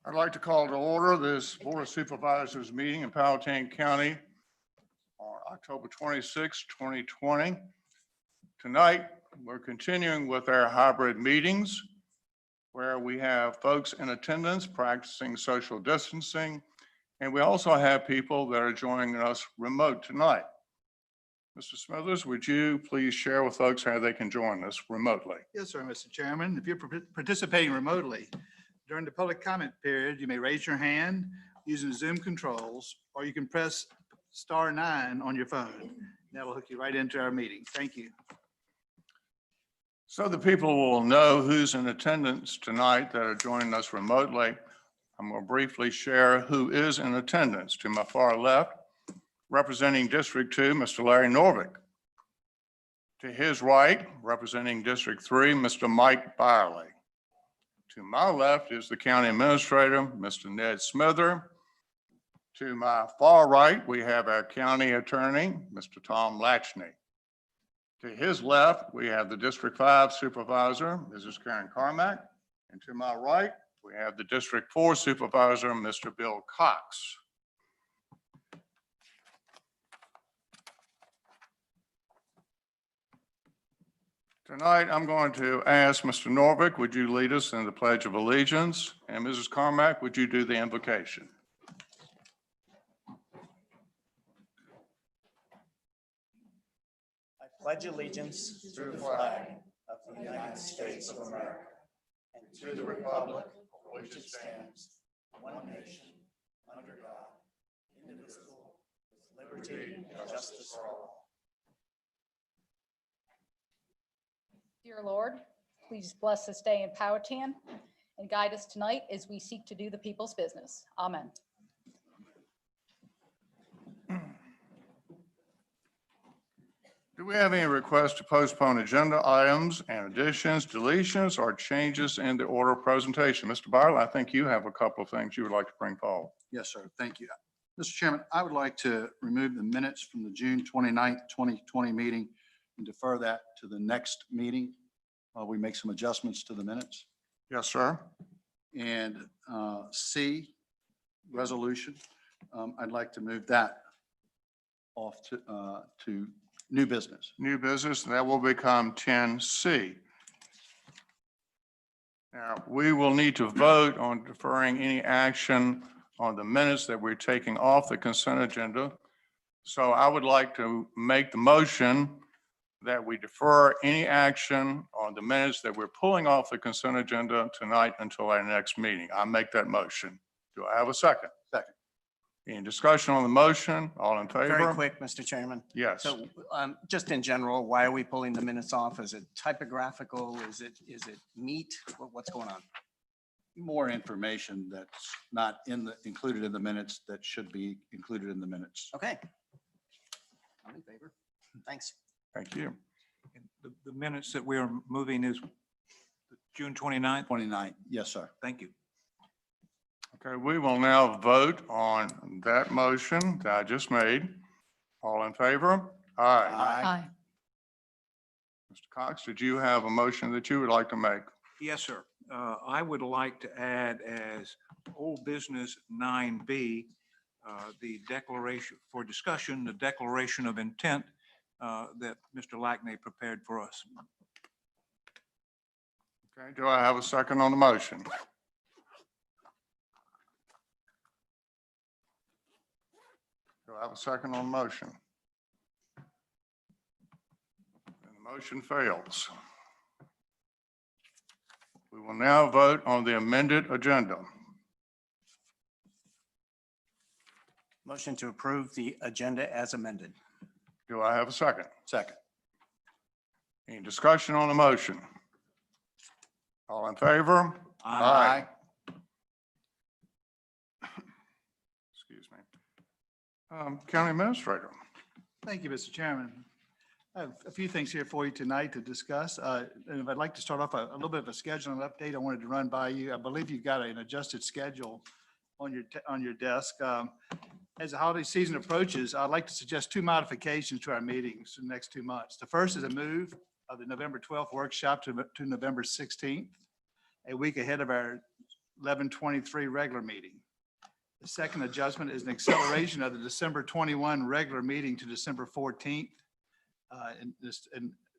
I'd like to call to order this Board of Supervisors meeting in Powhatan County on October 26, 2020. Tonight, we're continuing with our hybrid meetings where we have folks in attendance practicing social distancing, and we also have people that are joining us remote tonight. Mr. Smithers, would you please share with folks how they can join us remotely? Yes, sir, Mr. Chairman. If you're participating remotely, during the public comment period, you may raise your hand using Zoom controls, or you can press *9 on your phone. That will hook you right into our meeting. Thank you. So the people will know who's in attendance tonight that are joining us remotely. I'm going to briefly share who is in attendance. To my far left, representing District 2, Mr. Larry Norvik. To his right, representing District 3, Mr. Mike Byerly. To my left is the County Administrator, Mr. Ned Smither. To my far right, we have our County Attorney, Mr. Tom Latchney. To his left, we have the District 5 Supervisor, Mrs. Karen Carmack. And to my right, we have the District 4 Supervisor, Mr. Bill Cox. Tonight, I'm going to ask Mr. Norvik, would you lead us in the Pledge of Allegiance? And Mrs. Carmack, would you do the invocation? I pledge allegiance to the flag of the United States of America and to the republic for which it stands, one nation, under God, indivisible, with liberty and justice for all. Dear Lord, please bless this day in Powhatan and guide us tonight as we seek to do the people's business. Amen. Do we have any requests to postpone agenda items and additions, deletions, or changes in the order of presentation? Mr. Byerly, I think you have a couple of things you would like to bring forward. Yes, sir. Thank you. Mr. Chairman, I would like to remove the minutes from the June 29th, 2020 meeting and defer that to the next meeting while we make some adjustments to the minutes. Yes, sir. And C, resolution, I'd like to move that off to new business. New business, that will become 10C. Now, we will need to vote on deferring any action on the minutes that we're taking off the consent agenda. So I would like to make the motion that we defer any action on the minutes that we're pulling off the consent agenda tonight until our next meeting. I make that motion. Do I have a second? Second. Any discussion on the motion? All in favor? Very quick, Mr. Chairman. Yes. So just in general, why are we pulling the minutes off? Is it typographical? Is it meat? What's going on? More information that's not included in the minutes that should be included in the minutes. Okay. I'm in favor. Thanks. Thank you. The minutes that we are moving is June 29th. 29, yes, sir. Thank you. Okay, we will now vote on that motion that I just made. All in favor? Aye. Aye. Mr. Cox, did you have a motion that you would like to make? Yes, sir. I would like to add as old business 9B, the declaration for discussion, the declaration of intent that Mr. Lackney prepared for us. Okay, do I have a second on the motion? Do I have a second on the motion? And the motion fails. We will now vote on the amended agenda. Motion to approve the agenda as amended. Do I have a second? Second. Any discussion on the motion? All in favor? Aye. Excuse me. County Administrator. Thank you, Mr. Chairman. I have a few things here for you tonight to discuss. And if I'd like to start off a little bit of a scheduling update, I wanted to run by you. I believe you've got an adjusted schedule on your desk. As the holiday season approaches, I'd like to suggest two modifications to our meetings in the next 2 months. The first is a move of the November 12th workshop to November 16th, a week ahead of our 11/23 regular meeting. The second adjustment is an acceleration of the December 21 regular meeting to December 14th. And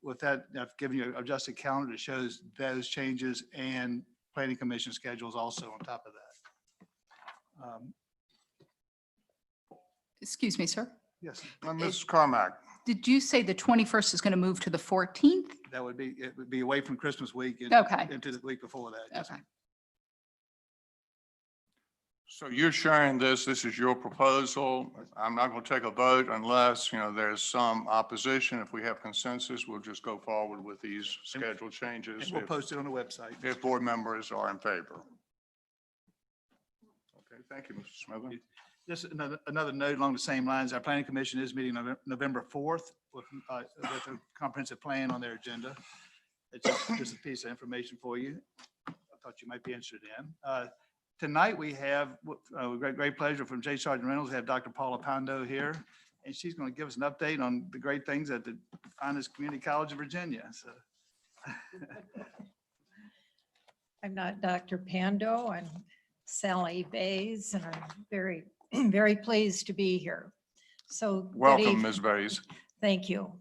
with that, I've given you an adjusted calendar that shows those changes, and planning commission schedules also on top of that. Excuse me, sir. Yes, Mrs. Carmack, Did you say the 21st is going to move to the 14th? that would be, it would be away from Christmas week and Okay. into the week before that. Yes, Okay. ma'am. so you're sharing this is your proposal. I'm not going to take a vote unless, there's some opposition. If we have consensus, we'll just go forward with these schedule changes And we'll post it on the website. if board members are in favor. Okay, thank you, Mr. Smithers. Just another note along the same lines, our planning commission is meeting November 4th with a comprehensive plan on their agenda. It's just a piece of information for you. I thought you might be interested in. Tonight, we have great pleasure from J. Sergeant Reynolds, we have Dr. Paula Pondo here, and she's going to give us an update on the great things at the finest community college of Virginia. So, I'm not Dr. Pando, I'm Sally Bays, and I'm very, very pleased to be here. So. good Welcome, evening. Ms. Bays. Thank you.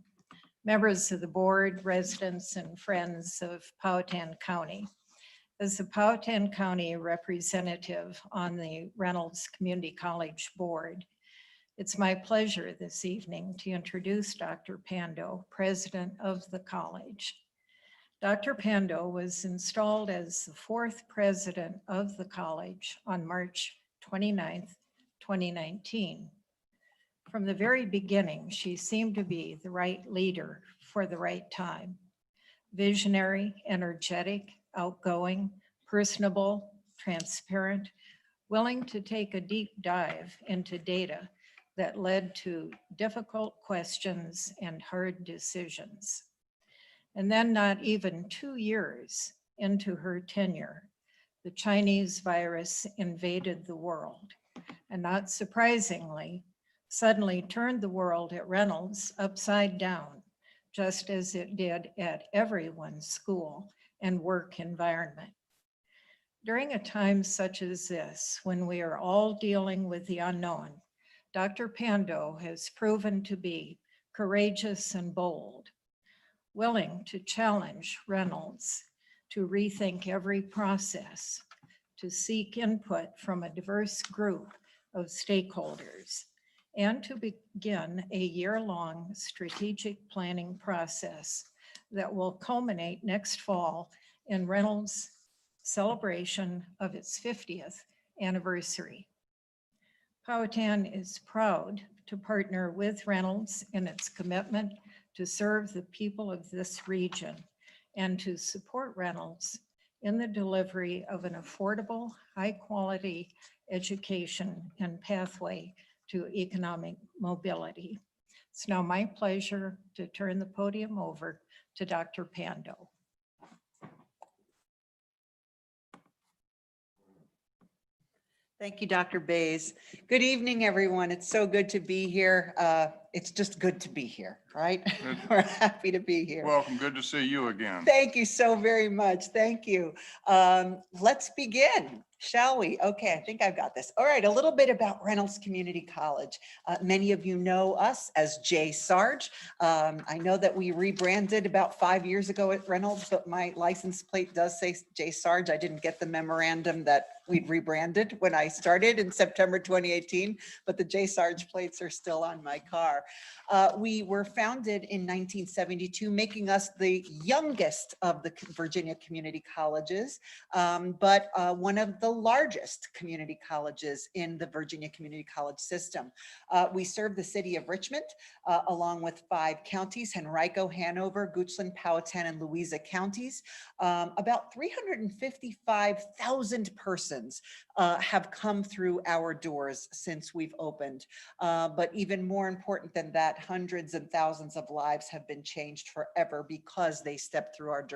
Members of the board, residents, and friends of Powhatan County. As the Powhatan County representative on the Reynolds Community College Board, it's my pleasure this evening to introduce Dr. Pando, president of the college. Dr. Pando was installed as the fourth president of the college on March 29th, 2019. From the very beginning, she seemed to be the right leader for the right time. Visionary, energetic, outgoing, personable, transparent, willing to take a deep dive into data that led to difficult questions and hard decisions. And then not even 2 years into her tenure, the Chinese virus invaded the world, and not surprisingly, suddenly turned the world at Reynolds upside down, just as it did at everyone's school and work environment. During a time such as this, when we are all dealing with the unknown, Dr. Pando has proven to be courageous and bold, willing to challenge Reynolds to rethink every process, to seek input from a diverse group of stakeholders, and to begin a year-long strategic planning process that will culminate next fall in Reynolds' celebration of its 50th anniversary. Powhatan is proud to partner with Reynolds in its commitment to serve the people of this region and to support Reynolds in the delivery of an affordable, high-quality education and pathway to economic mobility. It's now my pleasure to turn the podium over to Dr. Pando. Thank you, Dr. Bays. Good evening, everyone. It's so good to be here. It's just good to be here, right? We're happy to be here. Welcome, good to see you again. Thank you so very much. Thank you. Let's begin, shall we? Okay, I think I've got this. All right, a little bit about Reynolds Community College. Many of you know us as J. Sarge. I know that we rebranded about 5 years ago at Reynolds, but my license plate does say J. Sarge. I didn't get the memorandum that we'd rebranded when I started in September 2018, but the J. Sarge plates are still on my car. We were founded in 1972, making us the youngest of the Virginia community colleges, but one of the largest community colleges in the Virginia Community College system. We serve the city of Richmond, along with 5 counties, Henrico, Hanover, Goochland, Powhatan, and Louisa counties. About 355,000 persons have come through our doors since we've opened. But even more important than that, hundreds and thousands of lives have been changed forever because they stepped through our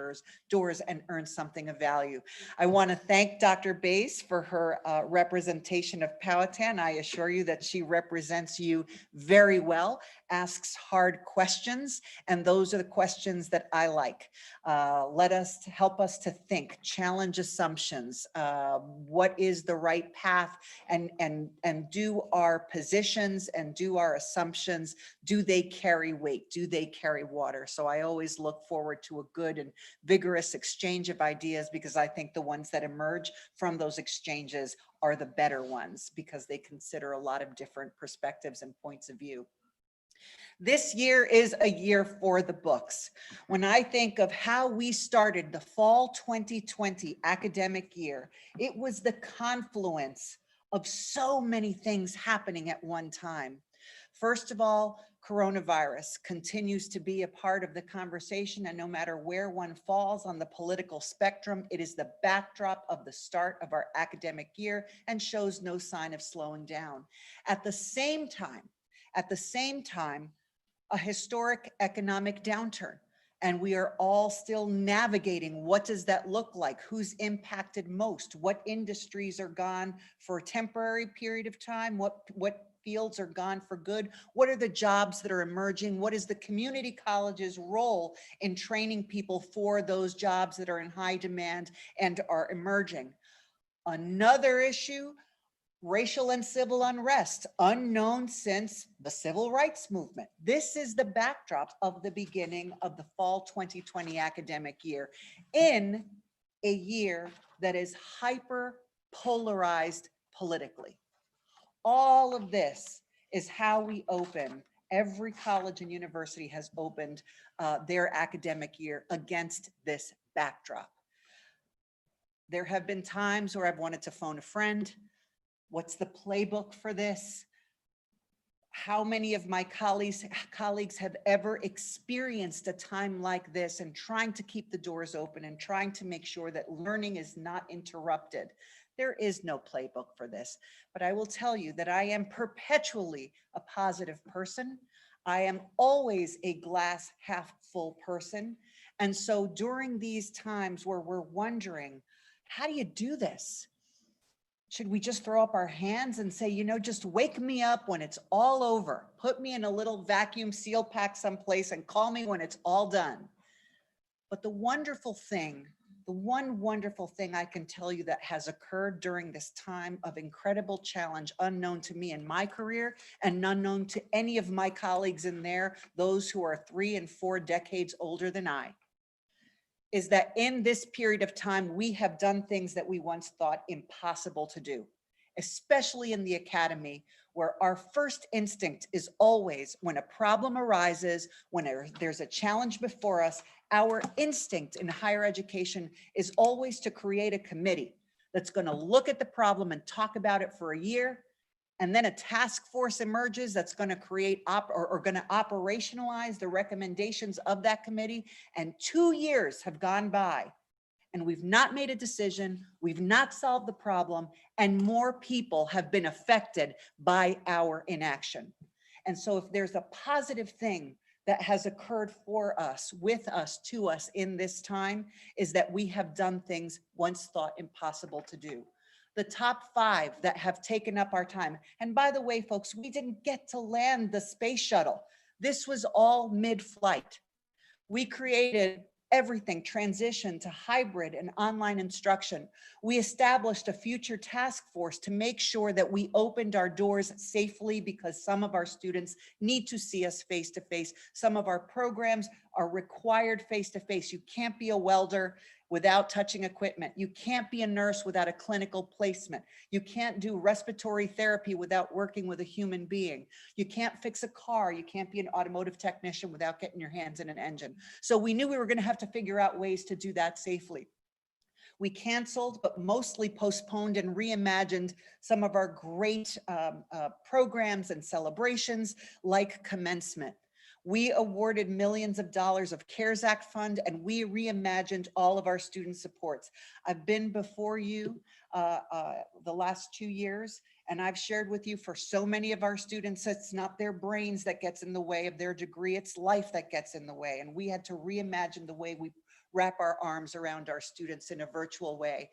doors and earned something of value. I want to thank Dr. Bass for her representation of Powhatan. I assure you that she represents you very well, asks hard questions, and those are the questions that I like. Help us to think, challenge assumptions, what is the right path, and do our positions and do our assumptions, do they carry weight? Do they carry water? So I always look forward to a good and vigorous exchange of ideas, because I think the ones that emerge from those exchanges are the better ones, because they consider a lot of different perspectives and points of view. This year is a year for the books. When I think of how we started the fall 2020 academic year, it was the confluence of so many things happening at one time. First of all, coronavirus continues to be a part of the conversation, and no matter where one falls on the political spectrum, it is the backdrop of the start of our academic year and shows no sign of slowing down. At the same time, a historic economic downturn, and we are all still navigating what does that look like, who's impacted most, what industries are gone for a temporary period of time, what fields are gone for good, what are the jobs that are emerging, what is the community college's role in training people for those jobs that are in high demand and are emerging. Another issue, racial and civil unrest, unknown since the civil rights movement. This is the backdrop of the beginning of the fall 2020 academic year, in a year that is hyper polarized politically. All of this is how we open. Every college and university has opened their academic year against this backdrop. There have been times where I've wanted to phone a friend. What's the playbook for this? How many of my colleagues have ever experienced a time like this, and trying to keep the doors open and trying to make sure that learning is not interrupted? There is no playbook for this, but I will tell you that I am perpetually a positive person. I am always a glass half full person. And so during these times where we're wondering, how do you do this? Should we just throw up our hands and say, just wake me up when it's all over, put me in a little vacuum seal pack someplace and call me when it's all done? But the one wonderful thing I can tell you that has occurred during this time of incredible challenge, unknown to me in my career and unknown to any of my colleagues in there, those who are 3 and 4 decades older than I, is that in this period of time, we have done things that we once thought impossible to do, especially in the academy, where our first instinct is always, when a problem arises, when there's a challenge before us, our instinct in higher education is always to create a committee that's going to look at the problem and talk about it for a year. And then a task force emerges that's going to create going to operationalize the recommendations of that committee. And 2 years have gone by and we've not made a decision. We've not solved the problem, and more people have been affected by our inaction. And so if there's a positive thing that has occurred for us, with us, to us in this time, is that we have done things once thought impossible to do. The top 5 that have taken up our time. And by the way, folks, we didn't get to land the space shuttle. This was all mid-flight. We created everything, transition to hybrid and online instruction. We established a future task force to make sure that we opened our doors safely, because some of our students need to see us face to face. Some of our programs are required face to face. You can't be a welder without touching equipment. You can't be a nurse without a clinical placement. You can't do respiratory therapy without working with a human being. You can't fix a car. You can't be an automotive technician without getting your hands in an engine. So we knew we were going to have to figure out ways to do that safely. We canceled, but mostly postponed and reimagined some of our great programs and celebrations, like commencement. We awarded millions of dollars of CARES Act fund, and we reimagined all of our student supports. I've been before you the last 2 years, And I've shared with you, for so many of our students, it's not their brains that gets in the way of their degree, it's life that gets in the way. And we had to reimagine the way we wrap our arms around our students in a virtual way,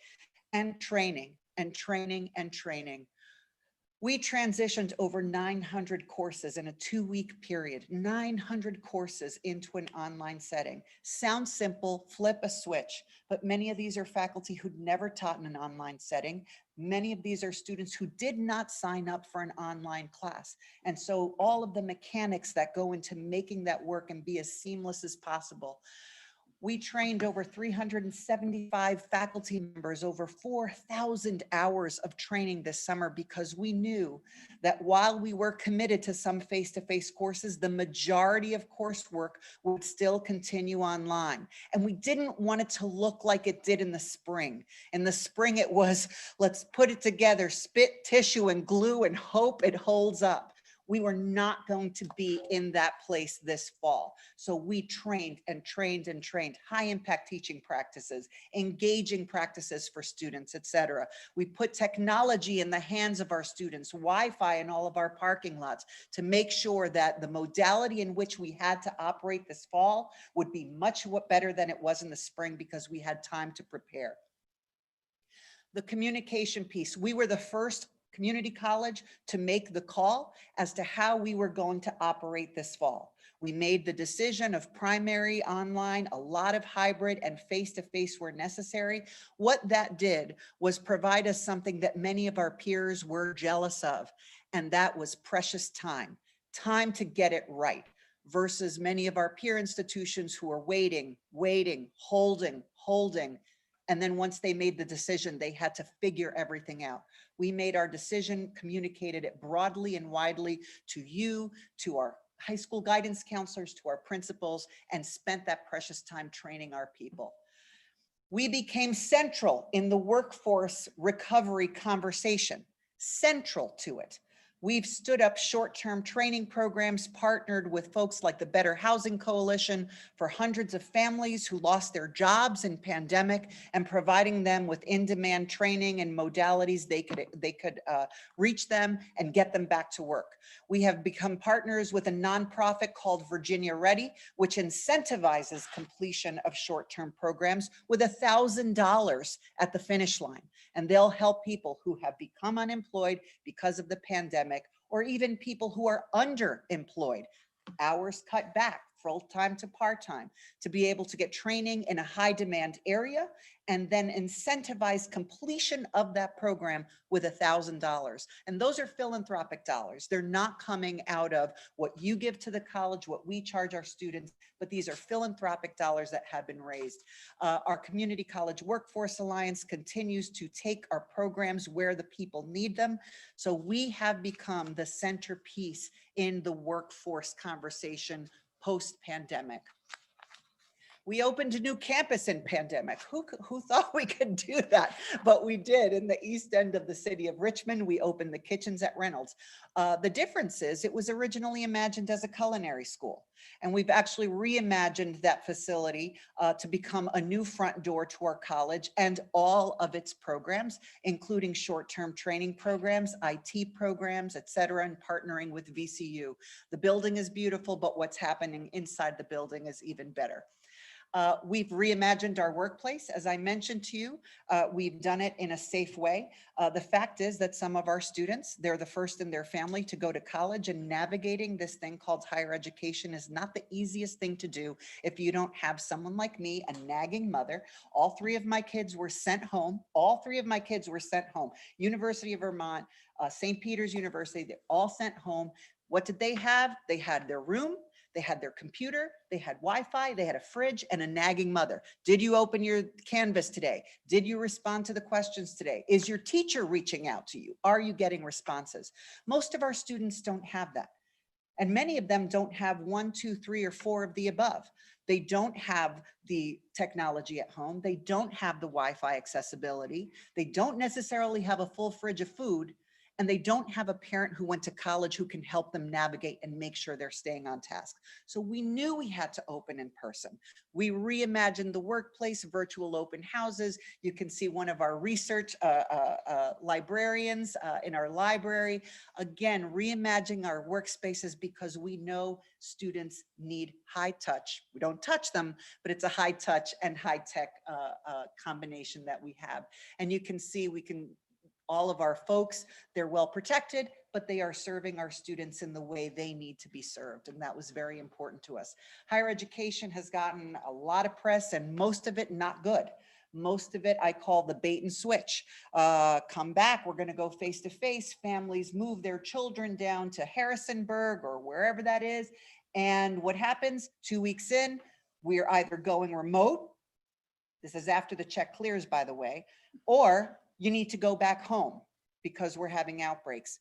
and training and training and training. We transitioned over 900 courses in a 2-week period, 900 courses into an online setting. Sounds simple, flip a switch, but many of these are faculty who'd never taught in an online setting. Many of these are students who did not sign up for an online class. And so all of the mechanics that go into making that work and be as seamless as possible. We trained over 375 faculty members, over 4,000 hours of training this summer, because we knew that while we were committed to some face-to-face courses, the majority of coursework would still continue online. And we didn't want it to look like it did in the spring. In the spring, it was, let's put it together, spit, tissue, and glue, and hope it holds up. We were not going to be in that place this fall. So we trained and trained and trained, high impact teaching practices, engaging practices for students, et cetera. We put technology in the hands of our students, Wi-Fi in all of our parking lots, to make sure that the modality in which we had to operate this fall would be much better than it was in the spring, because we had time to prepare. The communication piece, we were the first community college to make the call as to how we were going to operate this fall. We made the decision of primary online, a lot of hybrid, and face-to-face where necessary. What that did was provide us something that many of our peers were jealous of, and that was precious time to get it right, versus many of our peer institutions who are waiting, holding. And then once they made the decision, they had to figure everything out. We made our decision, communicated it broadly and widely to you, to our high school guidance counselors, to our principals, and spent that precious time training our people. We became central in the workforce recovery conversation, central to it. We've stood up short-term training programs, partnered with folks like the Better Housing Coalition for hundreds of families who lost their jobs in pandemic, and providing them with in-demand training and modalities they could reach them and get them back to work. We have become partners with a nonprofit called Virginia Ready, which incentivizes completion of short-term programs with $1,000 at the finish line. And they'll help people who have become unemployed because of the pandemic, or even people who are underemployed, hours cut back, full-time to part-time, to be able to get training in a high demand area, and then incentivize completion of that program with $1,000. And those are philanthropic dollars. They're not coming out of what you give to the college, what we charge our students, but these are philanthropic dollars that have been raised. Our Community College Workforce Alliance continues to take our programs where the people need them. So we have become the centerpiece in the workforce conversation post-pandemic. We opened a new campus in pandemic. Who thought we could do that? But we did. In the east end of the city of Richmond, we opened the kitchens at Reynolds. The difference is it was originally imagined as a culinary school. And we've actually reimagined that facility to become a new front door to our college and all of its programs, including short-term training programs, IT programs, et cetera, and partnering with VCU. The building is beautiful, but what's happening inside the building is even better. We've reimagined our workplace. As I mentioned to you, we've done it in a safe way. The fact is that some of our students, they're the first in their family to go to college, and navigating this thing called higher education is not the easiest thing to do if you don't have someone like me, a nagging mother. All three of my kids were sent home. University of Vermont, St. Peter's University, they're all sent home. What did they have? They had their room, they had their computer, they had Wi-Fi, they had a fridge, and a nagging mother. Did you open your Canvas today? Did you respond to the questions today? Is your teacher reaching out to you? Are you getting responses? Most of our students don't have that. And many of them don't have 1, 2, 3, or 4 of the above. They don't have the technology at home. They don't have the Wi-Fi accessibility. They don't necessarily have a full fridge of food. and they don't have a parent who went to college who can help them navigate and make sure they're staying on task. So we knew we had to open in person. We reimagined the workplace, virtual open houses. You can see one of our research librarians in our library. Again, reimagining our workspaces because we know students need high touch. We don't touch them, but it's a high touch and high tech combination that we have. And you can see all of our folks, they're well protected, but they are serving our students in the way they need to be served. And that was very important to us. Higher education has gotten a lot of press and most of it not good. Most of it I call the bait and switch. Come back, we're going to go face to face. Families move their children down to Harrisonburg or wherever that is. And what happens 2 weeks in, we're either going remote. This is after the check clears, by the way, or you need to go back home because we're having outbreaks.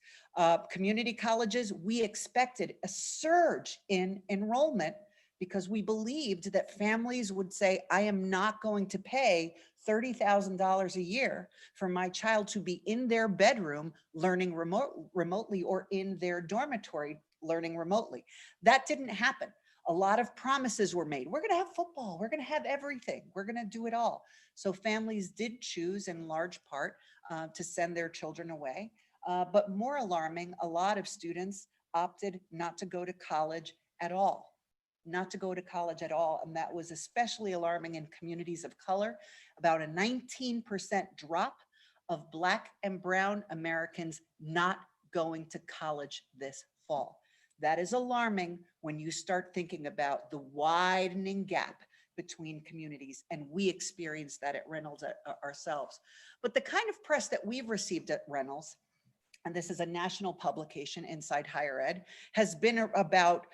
Community colleges, we expected a surge in enrollment because we believed that families would say, I am not going to pay $30,000 a year for my child to be in their bedroom learning remotely or in their dormitory learning remotely. That didn't happen. A lot of promises were made. We're going to have football. We're going to have everything. We're going to do it all. So families did choose in large part to send their children away. But more alarming, a lot of students opted not to go to college at all. Not to go to college at all. And that was especially alarming in communities of color. About a 19% drop of Black and Brown Americans not going to college this fall. That is alarming when you start thinking about the widening gap between communities, and we experienced that at Reynolds ourselves. But the kind of press that we've received at Reynolds, and this is a national publication, Inside Higher Ed, has been about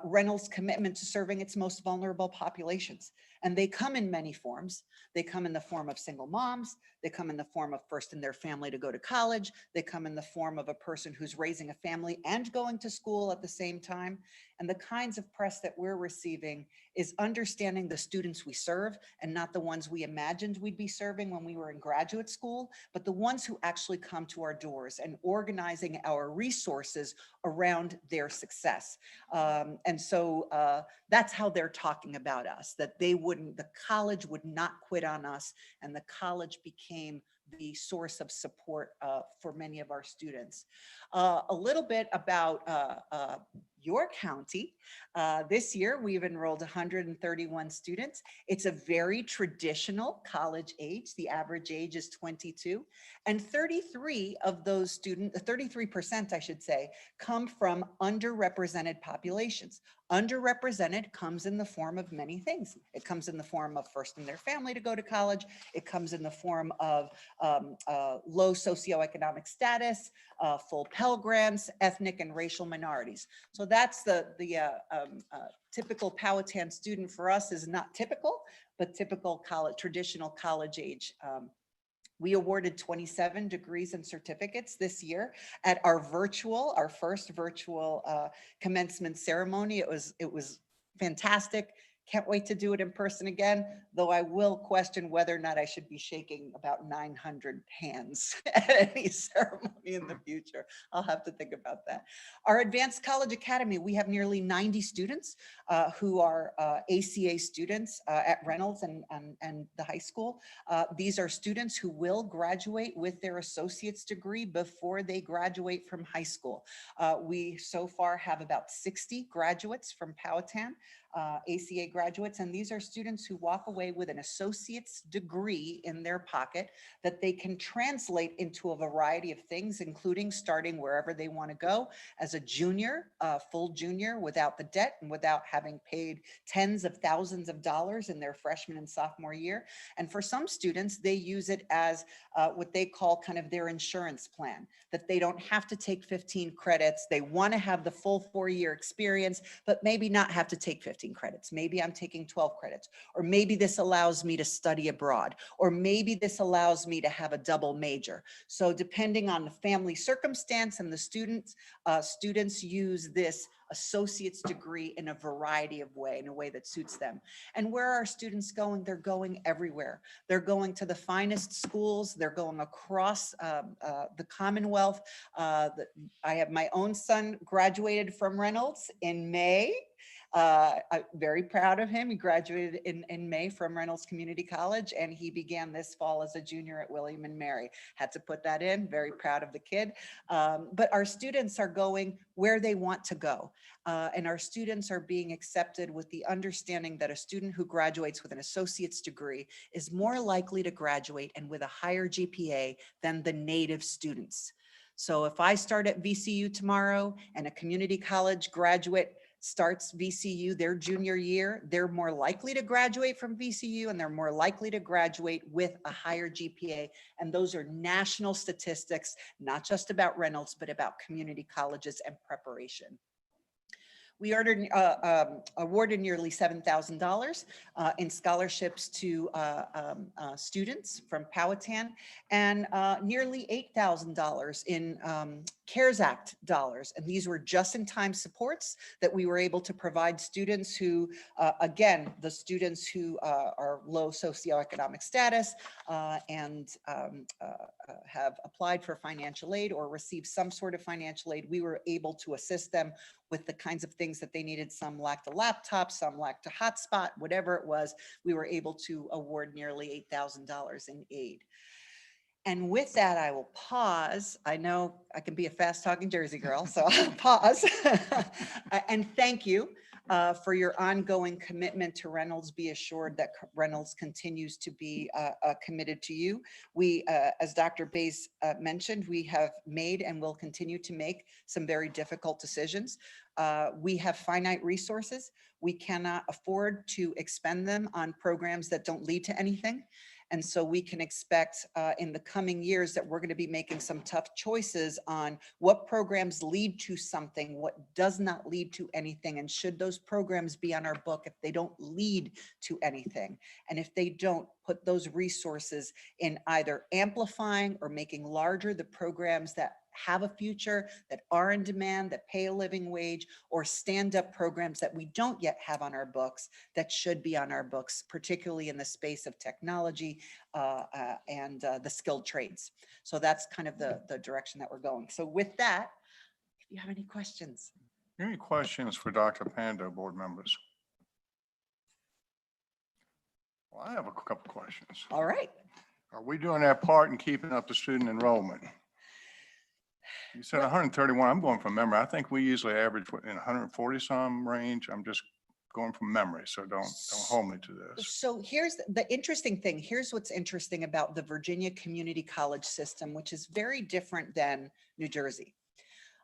Reynolds' commitment to serving its most vulnerable populations. And they come in many forms. They come in the form of single moms. They come in the form of first in their family to go to college. They come in the form of a person who's raising a family and going to school at the same time. And the kinds of press that we're receiving is understanding the students we serve and not the ones we imagined we'd be serving when we were in graduate school, but the ones who actually come to our doors and organizing our resources around their success. And so that's how they're talking about us, that the college would not quit on us, and the college became the source of support for many of our students. A little bit about your county. This year, we've enrolled 131 students. It's a very traditional college age. The average age is 22, and 33 of those students, 33% I should say, come from underrepresented populations. Underrepresented comes in the form of many things. It comes in the form of first in their family to go to college. It comes in the form of low socioeconomic status, full Pell Grants, ethnic and racial minorities. So that's the typical Powhatan student for us is not typical, but typical college, traditional college age. We awarded 27 degrees and certificates this year at our first virtual commencement ceremony. It was fantastic. Can't wait to do it in person again, though I will question whether or not I should be shaking about 900 hands at any ceremony in the future. I'll have to think about that. Our Advanced College Academy, we have nearly 90 students who are ACA students at Reynolds and the high school. These are students who will graduate with their associate's degree before they graduate from high school. We so far have about 60 graduates from Powhatan. ACA graduates, and these are students who walk away with an associate's degree in their pocket that they can translate into a variety of things, including starting wherever they want to go as a junior, full junior, without the debt and without having paid tens of thousands of dollars in their freshman and sophomore year. And for some students, they use it as what they call kind of their insurance plan, that they don't have to take 15 credits. They want to have the full 4-year experience, but maybe not have to take 15 15 credits. Maybe I'm taking 12 credits, or maybe this allows me to study abroad, or maybe this allows me to have a double major. So depending on the family circumstance and the students, students use this associate's degree in a variety of way, in a way that suits them. And where are students going? They're going everywhere. They're going to the finest schools. They're going across the Commonwealth. I have my own son graduated from Reynolds in May. I'm very proud of him. He graduated in May from Reynolds Community College, and he began this fall as a junior at William and Mary. Had to put that in, very proud of the kid. But our students are going where they want to go. And our students are being accepted with the understanding that a student who graduates with an associate's degree is more likely to graduate and with a higher GPA than the native students. So if I start at VCU tomorrow and a community college graduate starts VCU their junior year, they're more likely to graduate from VCU, and they're more likely to graduate with a higher GPA. And those are national statistics, not just about Reynolds, but about community colleges and preparation. We awarded nearly $7,000 in scholarships to students from Powhatan, and nearly $8,000 in CARES Act dollars. And these were just-in-time supports that we were able to provide students who, again, the students who are low socioeconomic status and have applied for financial aid or received some sort of financial aid. We were able to assist them with the kinds of things that they needed. Some lacked a laptop, some lacked a hotspot, whatever it was. We were able to award nearly $8,000 in aid. And with that, I will pause. I know I can be a fast talking Jersey girl, so I'll pause. And thank you for your ongoing commitment to Reynolds. Be assured that Reynolds continues to be committed to you. We, as Dr. Bays mentioned, we have made and will continue to make some very difficult decisions. We have finite resources. We cannot afford to expend them on programs that don't lead to anything. And so we can expect in the coming years that we're going to be making some tough choices on what programs lead to something, what does not lead to anything, and should those programs be on our book if they don't lead to anything. And if they don't, put those resources in either amplifying or making larger the programs that have a future, that are in demand, that pay a living wage, or stand up programs that we don't yet have on our books that should be on our books, particularly in the space of technology and the skilled trades. So that's kind of the direction that we're going. So with that, if you have any questions. Any questions for Dr. Pando, board members? Well, I have a couple questions. All right. Are we doing our part in keeping up the student enrollment? You said 131. I'm going from memory. I think we usually average in 140 some range. I'm just going from memory, so don't hold me to this. So here's the interesting thing. Here's what's interesting about the Virginia Community College system, which is very different than New Jersey.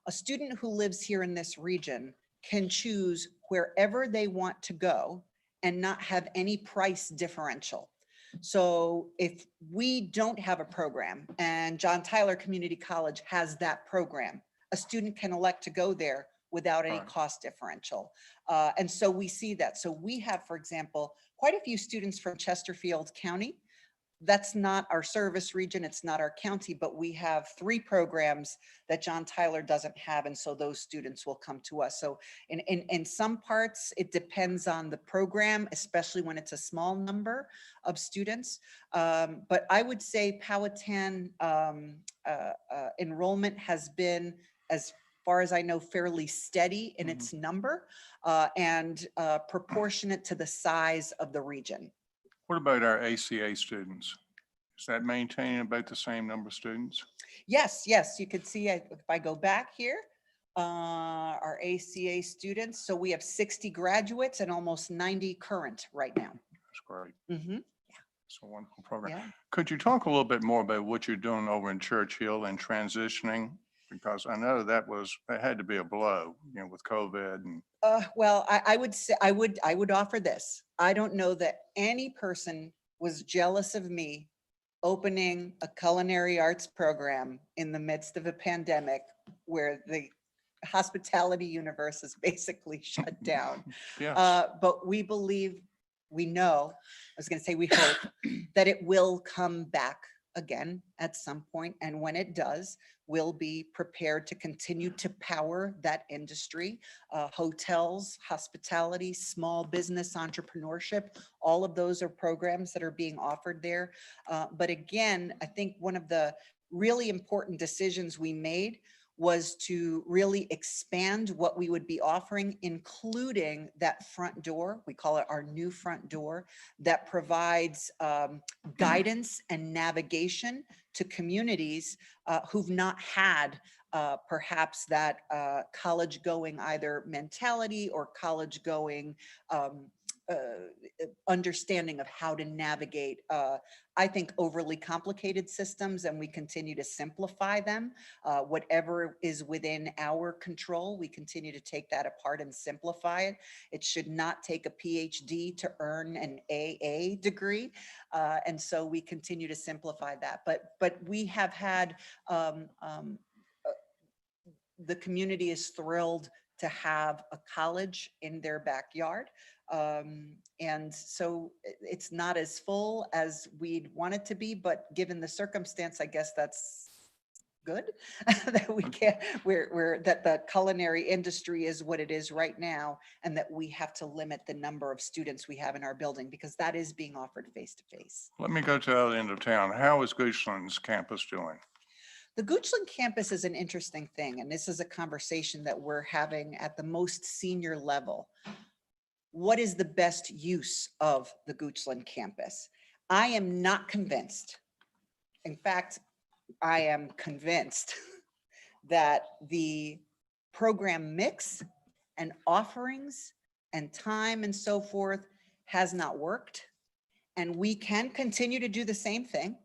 A student who lives here in this region can choose wherever they want to go and not have any price differential. So if we don't have a program and John Tyler Community College has that program, a student can elect to go there without any cost differential. And so we see that. So we have, for example, quite a few students from Chesterfield County. That's not our service region, it's not our county, but we have 3 programs that John Tyler doesn't have, and so those students will come to us. So in some parts, it depends on the program, especially when it's a small number of students. But I would say Powhatan enrollment has been, as far as I know, fairly steady in its number and proportionate to the size of the region. What about our ACA students? Is that maintaining about the same number of students? Yes, yes, you could see if I go back here, our ACA students. So we have 60 graduates and almost 90 current right now. That's great. Mm-hmm. It's a wonderful program. Yeah. Could you talk a little bit more about what you're doing over in Churchill and transitioning? Because I know that had to be a blow, you know, with COVID and. Well, I would say, I would offer this. I don't know that any person was jealous of me opening a culinary arts program in the midst of a pandemic where the hospitality universe is basically shut down. Yes. But we believe, we know, I was going to say we hope that it will come back again at some point. And when it does, we'll be prepared to continue to power that industry. Hotels, hospitality, small business entrepreneurship, all of those are programs that are being offered there. But again, I think one of the really important decisions we made was to really expand what we would be offering, including that front door. We call it our new front door that provides guidance and navigation to communities who've not had perhaps that college going either mentality or college going understanding of how to navigate, I think, overly complicated systems, and we continue to simplify them. Whatever is within our control, we continue to take that apart and simplify it. It should not take a PhD to earn an AA degree. And so we continue to simplify that. But we have had, the community is thrilled to have a college in their backyard. And so it's not as full as we'd want it to be, but given the circumstance, I guess that's good that we can't, that the culinary industry is what it is right now, and that we have to limit the number of students we have in our building because that is being offered face to face. Let me go to the other end of town. How is Goochland's campus doing? The Goochland campus is an interesting thing, and this is a conversation that we're having at the most senior level. What is the best use of the Goochland campus? I am not convinced. In fact, I am convinced that the program mix and offerings and time and so forth has not worked. And we can continue to do the same thing.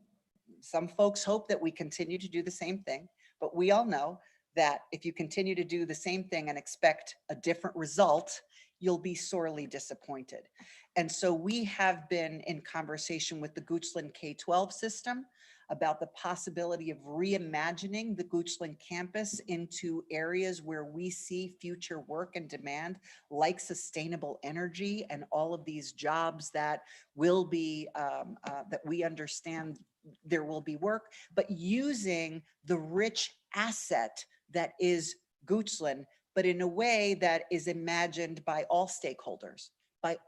Some folks hope that we continue to do the same thing, but we all know that if you continue to do the same thing and expect a different result, you'll be sorely disappointed. And so we have been in conversation with the Goochland K-12 system about the possibility of reimagining the Goochland campus into areas where we see future work and demand, like sustainable energy and all of these jobs that will be, that we understand there will be work, but using the rich asset that is Goochland, but in a way that is imagined by all stakeholders, The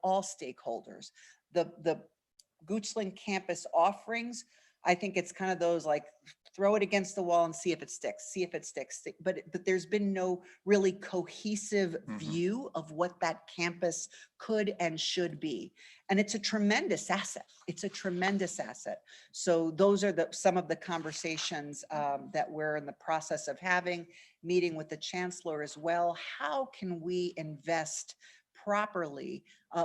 Goochland campus offerings, I think it's kind of those like throw it against the wall and see if it sticks, But there's been no really cohesive view of what that campus could and should be. And it's a tremendous asset. So those are some of the conversations that we're in the process of having, meeting with the chancellor as well. How can we invest properly,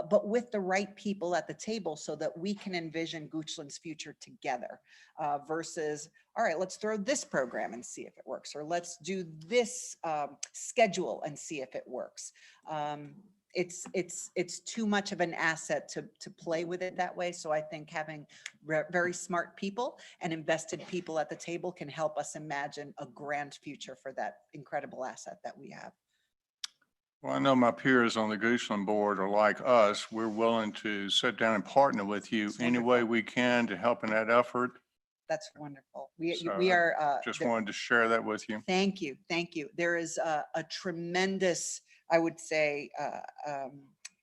but with the right people at the table so that we can envision Goochland's future together versus, all right, let's throw this program and see if it works, or let's do this schedule and see if it works. It's too much of an asset to play with it that way. So I think having very smart people and invested people at the table can help us imagine a grand future for that incredible asset that we have. Well, I know my peers on the Goochland board are like us. We're willing to sit down and partner with you That's any way we can to help in that effort. That's wonderful. So We are. Just wanted to share that with you. Thank you. There is a tremendous, I would say,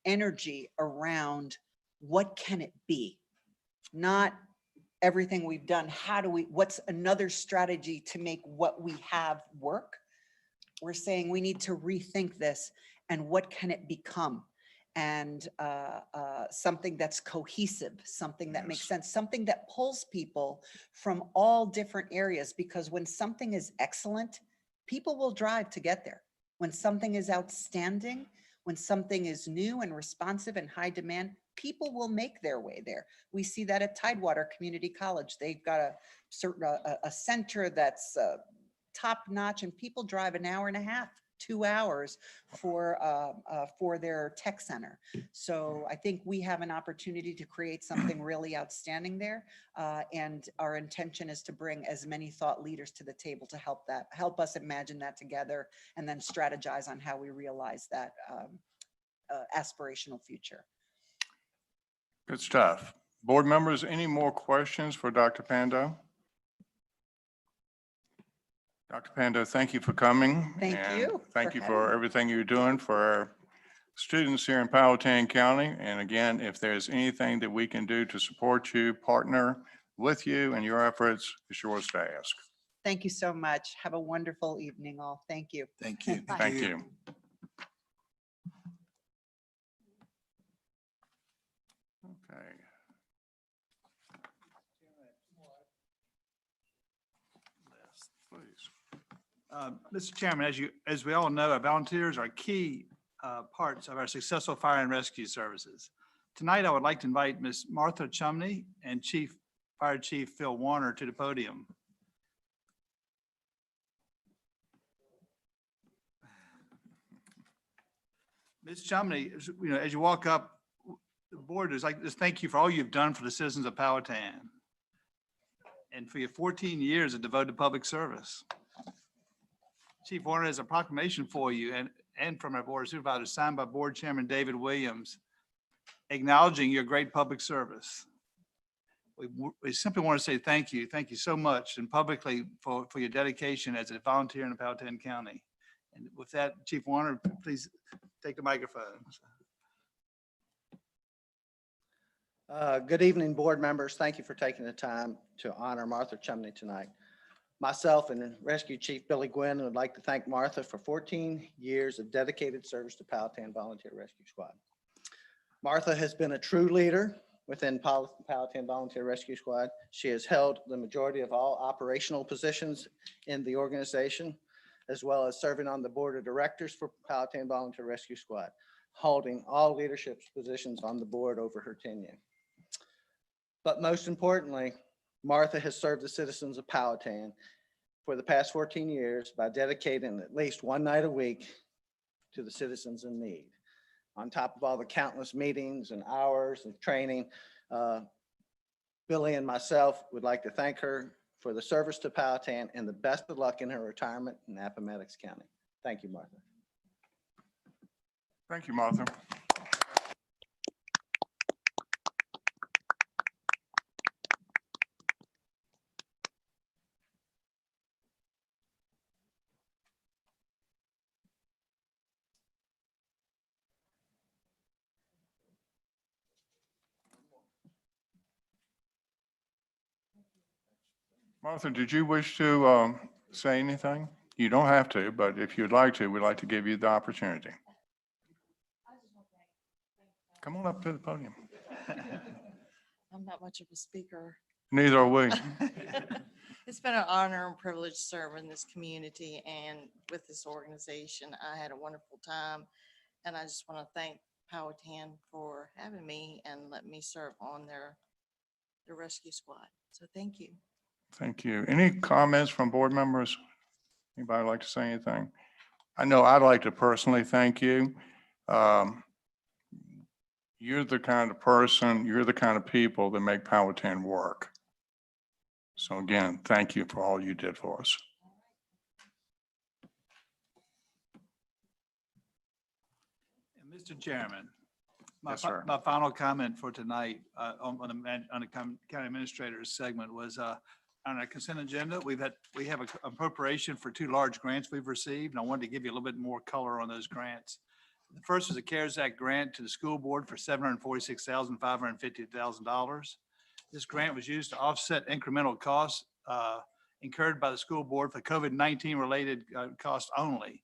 energy around what can it be? Not everything we've done. What's another strategy to make what we have work? We're saying we need to rethink this and what can it become? And something that's cohesive, something that makes sense, something that pulls people from all different areas, because when something is excellent, people will drive to get there. When something is outstanding, when something is new and responsive and high demand, people will make their way there. We see that at Tidewater Community College. They've got a certain a center that's top notch, and people drive an hour and a half 2 hours for their tech center. So I think we have an opportunity to create something really outstanding there. And our intention is to bring as many thought leaders to the table to help us imagine that together and then strategize on how we realize that aspirational future. Good stuff. Board members, any more questions for Dr. Pando? Dr. Pando, thank you for coming. Thank and you Thank for you having for me. everything you're doing for our students here in Powhatan County. And again, if there's anything that we can do to support you, partner with you and your efforts, it's yours to ask. Thank you so much. Have a wonderful evening all. Thank you. Thank you. Thank you. Okay. Please. Mr. Chairman, as we all know, our volunteers are key parts of our successful fire and rescue services. Tonight, I would like to invite Ms. Martha Chumney and Fire Chief Phil Warner to the podium. Ms. Chumney, as you walk up, the board is like, just thank you for all you've done for the citizens of Powhatan and for your 14 years of devoted public service. Chief Warner has a proclamation for you and from our board of supervisors signed by Board Chairman David Williams, acknowledging your great public service. We simply want to say thank you. Thank you so much and publicly for your dedication as a volunteer in Powhatan County. And with that, Chief Warner, please take the microphone. Good evening, board members. Thank you for taking the time to honor Martha Chumney tonight. Myself and Rescue Chief Billy Gwynn would like to thank Martha for 14 years of dedicated service to Powhatan Volunteer Rescue Squad. Martha has been a true leader within Powhatan Volunteer Rescue Squad. She has held the majority of all operational positions in the organization, as well as serving on the board of directors for Powhatan Volunteer Rescue Squad, holding all leadership positions on the board over her tenure. But most importantly, Martha has served the citizens of Powhatan for the past 14 years by dedicating at least one night a week to the citizens in need. On top of all the countless meetings and hours of training, Billy and myself would like to thank her for the service to Powhatan and the best of luck in her retirement in Appomattox County. Thank you, Martha. Thank you, Martha. Martha, did you wish to say anything? You don't have to, but if you'd like to, we'd like to give you the opportunity. Come on up to the podium. I'm not much of a speaker. Neither are we. It's been an honor and privilege to serve in this community and with this organization. I had a wonderful time, and I just want to thank Powhatan for having me and letting me serve on their rescue squad. So thank you. Thank you. Any comments from board members? Anybody like to say anything? I know I'd like to personally thank you. You're the kind of person, you're the kind of people that make Powhatan work. So again, thank you for all you did for us. Mr. Chairman, Yes, sir. my final comment for tonight on the county administrator's segment was on our consent agenda. We have an appropriation for 2 large grants we've received, and I wanted to give you a little bit more color on those grants. The first is a CARES Act grant to the school board for $746,550,000. This grant was used to offset incremental costs incurred by the school board for COVID-19 related costs only.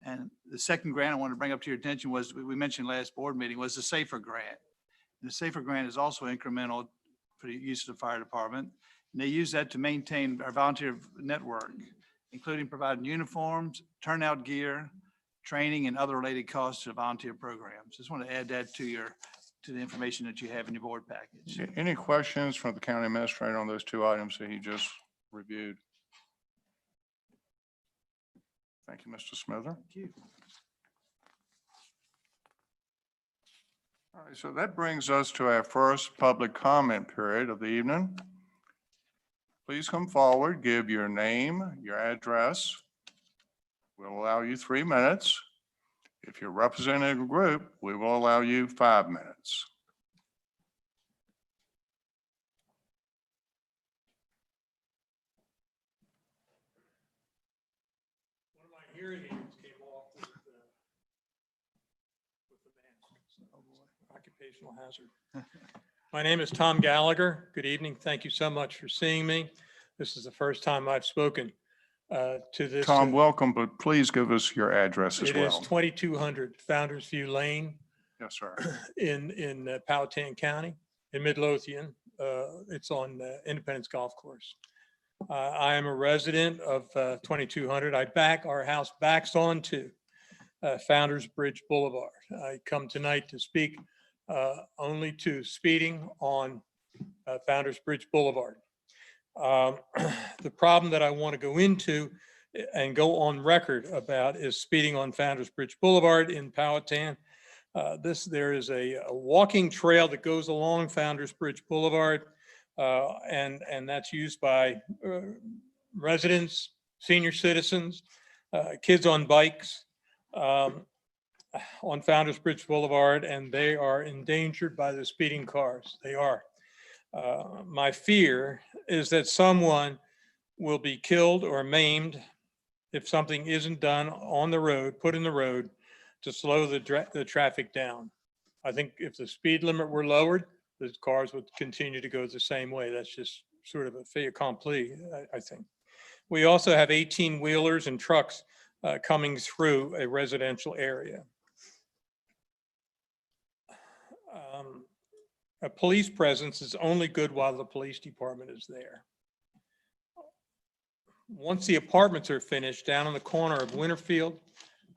And the second grant I want to bring up to your attention was, we mentioned last board meeting, was the SAFER grant. And the SAFER grant is also incremental for the use of the fire department. And they use that to maintain our volunteer network, including providing uniforms, turnout gear, training, and other related costs to volunteer programs. Just want to add that to the information that you have in your board package. Any questions from the county administrator on those 2 items that he just reviewed? Thank you, Mr. Smither. Thank you. All right, so that brings us to our first public comment period of the evening. Please come forward, give your name, your address. We'll allow you 3 minutes. If you're representing a group, we will allow you 5 minutes. One of my hearing aids came off with the mask. Occupational hazard. My name is Tom Gallagher. Good evening. Thank you so much for seeing me. This is the first time I've spoken to this. Tom, welcome, but please give us your address as It is well. 2200 Founder's View Lane Yes, sir. in Powhatan County, in Midlothian. It's on Independence Golf Course. I am a resident of 2200. Our house backs onto Founder's Bridge Boulevard. I come tonight to speak only to speeding on Founder's Bridge Boulevard. The problem that I want to go into and go on record about is speeding on Founder's Bridge Boulevard in Powhatan. There is a walking trail that goes along Founder's Bridge Boulevard, and that's used by residents, senior citizens, kids on bikes on Founder's Bridge Boulevard, and they are endangered by the speeding cars. They are. My fear is that someone will be killed or maimed if something isn't done on the road, put in the road to slow the traffic down. I think if the speed limit were lowered, the cars would continue to go the same way. That's just sort of a fait accompli, I think. We also have 18 wheelers and trucks coming through a residential area. A police presence is only good while the police department is there. Once the apartments are finished down on the corner of Winterfield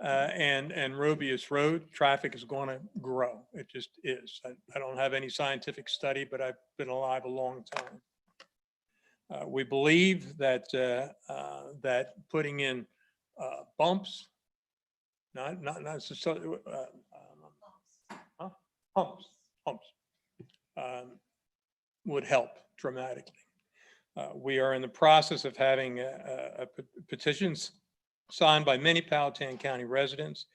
and Robius Road, traffic is going to grow. It just is. I don't have any scientific study, but I've been alive a long time. We believe that that putting in bumps, not necessarily humps, would help dramatically. We are in the process of having petitions signed by many Powhatan County residents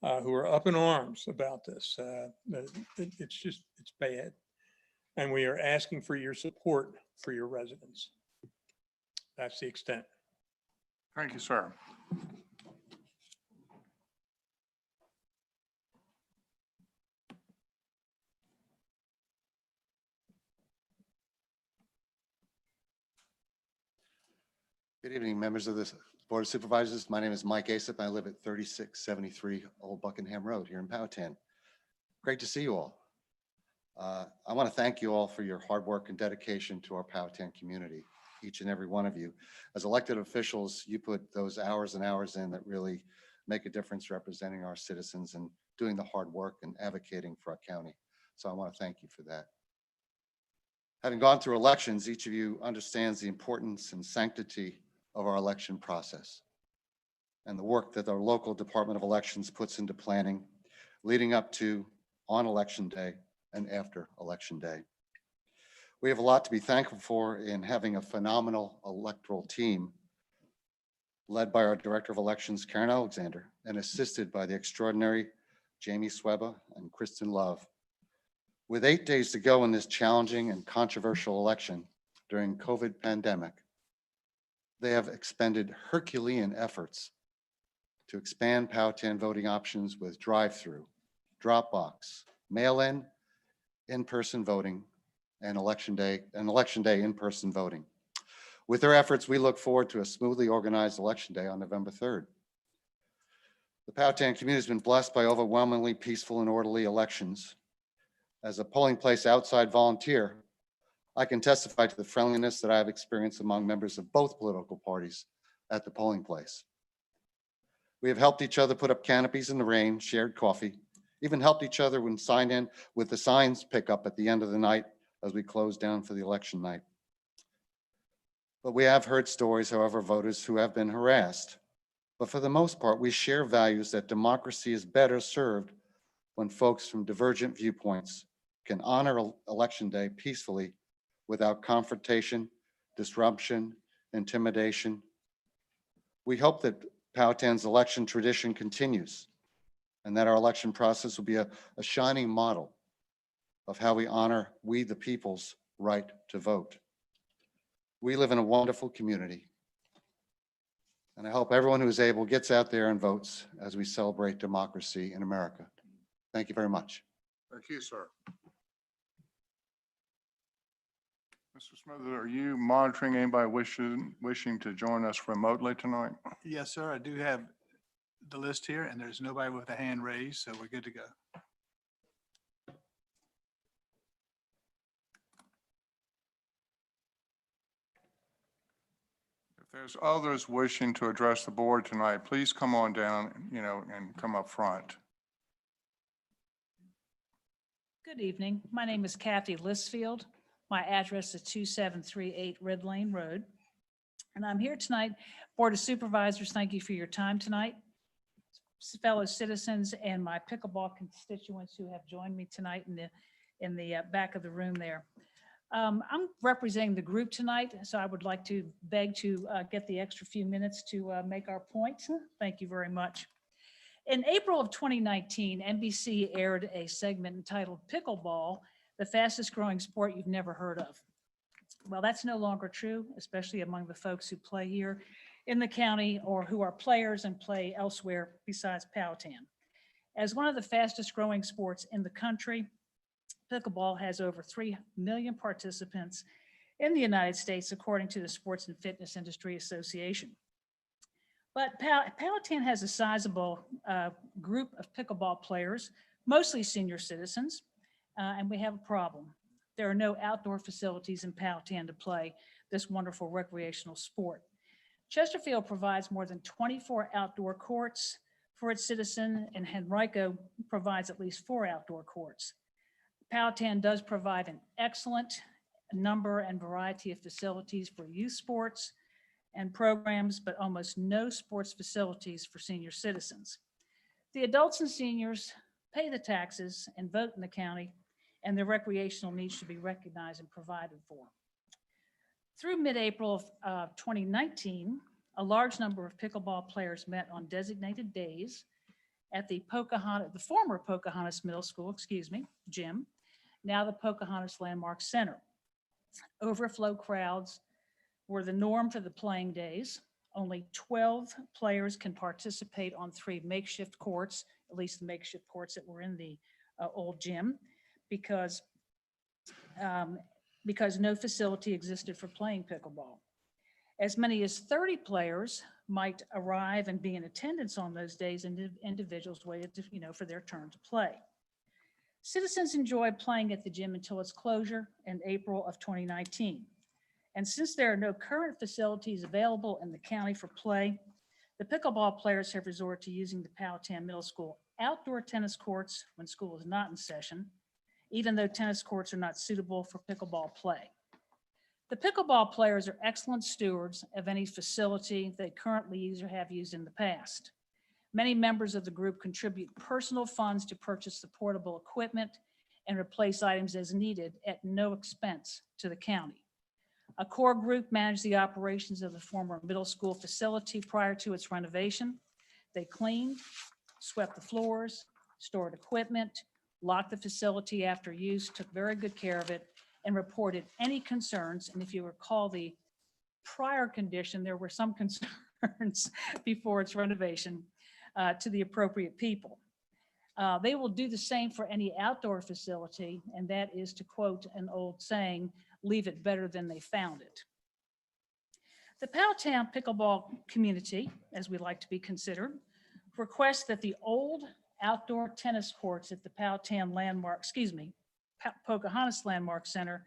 who are up in arms about this. It's bad. And we are asking for your support for your residents. That's the extent. Thank you, sir. Good evening, members of the Board of Supervisors. My name is Mike Asap. I live at 3673 Old Buckingham Road here in Powhatan. Great to see you all. I want to thank you all for your hard work and dedication to our Powhatan community, each and every one of you. As elected officials, you put those hours and hours in that really make a difference representing our citizens and doing the hard work and advocating for our county. So I want to thank you for that. Having gone through elections, each of you understands the importance and sanctity of our election process and the work that our local Department of Elections puts into planning leading up to, on election day, and after election day. We have a lot to be thankful for in having a phenomenal electoral team led by our Director of Elections, Karen Alexander, and assisted by the extraordinary Jamie Sweba and Kristen Love. With 8 days to go in this challenging and controversial election during COVID pandemic, they have expended Herculean efforts to expand Powhatan voting options with drive-through, drop-box, mail-in, in-person voting, and election day in-person voting. With their efforts, we look forward to a smoothly organized election day on November 3rd. The Powhatan community has been blessed by overwhelmingly peaceful and orderly elections. As a polling place outside volunteer, I can testify to the friendliness that I have experienced among members of both political parties at the polling place. We have helped each other put up canopies in the rain, shared coffee, even helped each other when signed in with the signs pickup at the end of the night as we close down for the election night. But we have heard stories, however, voters who have been harassed but for the most part, we share values that democracy is better served when folks from divergent viewpoints can honor Election Day peacefully without confrontation, disruption, intimidation. We hope that Powhatan's election tradition continues and that our election process will be a shining model of how we honor we the people's right to vote. We live in a wonderful community, and I hope everyone who is able gets out there and votes as we celebrate democracy in America. Thank you very much. Thank you, sir. Mr. Smith, are you monitoring anybody wishing to join us remotely tonight? Yes, sir. I do have the list here, and there's nobody with a hand raised, so we're good to go. If there's others wishing to address the board tonight, please come on down, and come up front. Good evening. My name is Kathy Lisfield. My address is 2738 Red Lane Road. And I'm here tonight. Board of Supervisors, thank you for your time tonight. Fellow citizens and my pickleball constituents who have joined me tonight in the back of the room there. I'm representing the group tonight, so I would like to beg to get the extra few minutes to make our point. Thank you very much. In April of 2019, NBC aired a segment entitled Pickleball, the fastest growing sport you've never heard of. Well, that's no longer true, especially among the folks who play here in the county or who are players and play elsewhere besides Powhatan. As one of the fastest growing sports in the country, pickleball has over 3 million participants in the United States, according to the Sports and Fitness Industry Association. But Powhatan has a sizable group of pickleball players, mostly senior citizens, and we have a problem. There are no outdoor facilities in Powhatan to play this wonderful recreational sport. Chesterfield provides more than 24 outdoor courts for its citizen, and Henrico provides at least 4 outdoor courts. Powhatan does provide an excellent number and variety of facilities for youth sports and programs, but almost no sports facilities for senior citizens. The adults and seniors pay the taxes and vote in the county, and their recreational needs should be recognized and provided for. Through mid-April of 2019, a large number of pickleball players met on designated days at the former Pocahontas Middle School, gym, now the Pocahontas Landmark Center. Overflow crowds were the norm for the playing days. Only 12 players can participate on 3 makeshift courts, at least the makeshift courts that were in the old gym, because no facility existed for playing pickleball. As many as 30 players might arrive and be in attendance on those days, and individuals waited for their turn to play. Citizens enjoyed playing at the gym until its closure in April of 2019. And since there are no current facilities available in the county for play, the pickleball players have resorted to using the Powhatan Middle School outdoor tennis courts when school is not in session, even though tennis courts are not suitable for pickleball play. The pickleball players are excellent stewards of any facility they currently use or have used in the past. Many members of the group contribute personal funds to purchase the portable equipment and replace items as needed at no expense to the county. A core group managed the operations of the former middle school facility prior to its renovation. They cleaned, swept the floors, stored equipment, locked the facility after use, took very good care of it, and reported any concerns. And if you recall the prior condition, there were some concerns before its renovation to the appropriate people. They will do the same for any outdoor facility, and that is, to quote an old saying, leave it better than they found it. The Powhatan pickleball community, as we like to be considered, requests that the old outdoor tennis courts at the Powhatan Pocahontas Landmark Center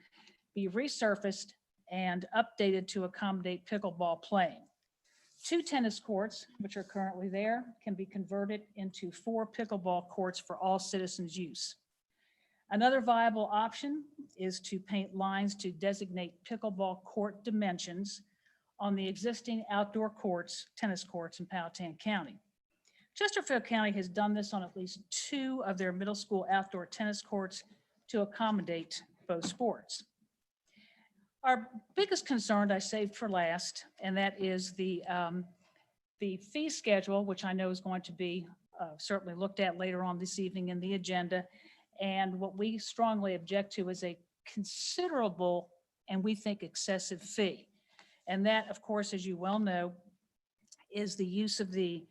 be resurfaced and updated to accommodate pickleball playing. 2 tennis courts, which are currently there, can be converted into 4 pickleball courts for all citizens' use. Another viable option is to paint lines to designate pickleball court dimensions on the existing outdoor courts, tennis courts in Powhatan County. Chesterfield County has done this on at least 2 of their middle school outdoor tennis courts to accommodate both sports. Our biggest concern I saved for last, and that is the fee schedule, which I know is going to be certainly looked at later on this evening in the agenda. And what we strongly object to is a considerable and we think excessive fee. And that, of course, as you well know, is the use of the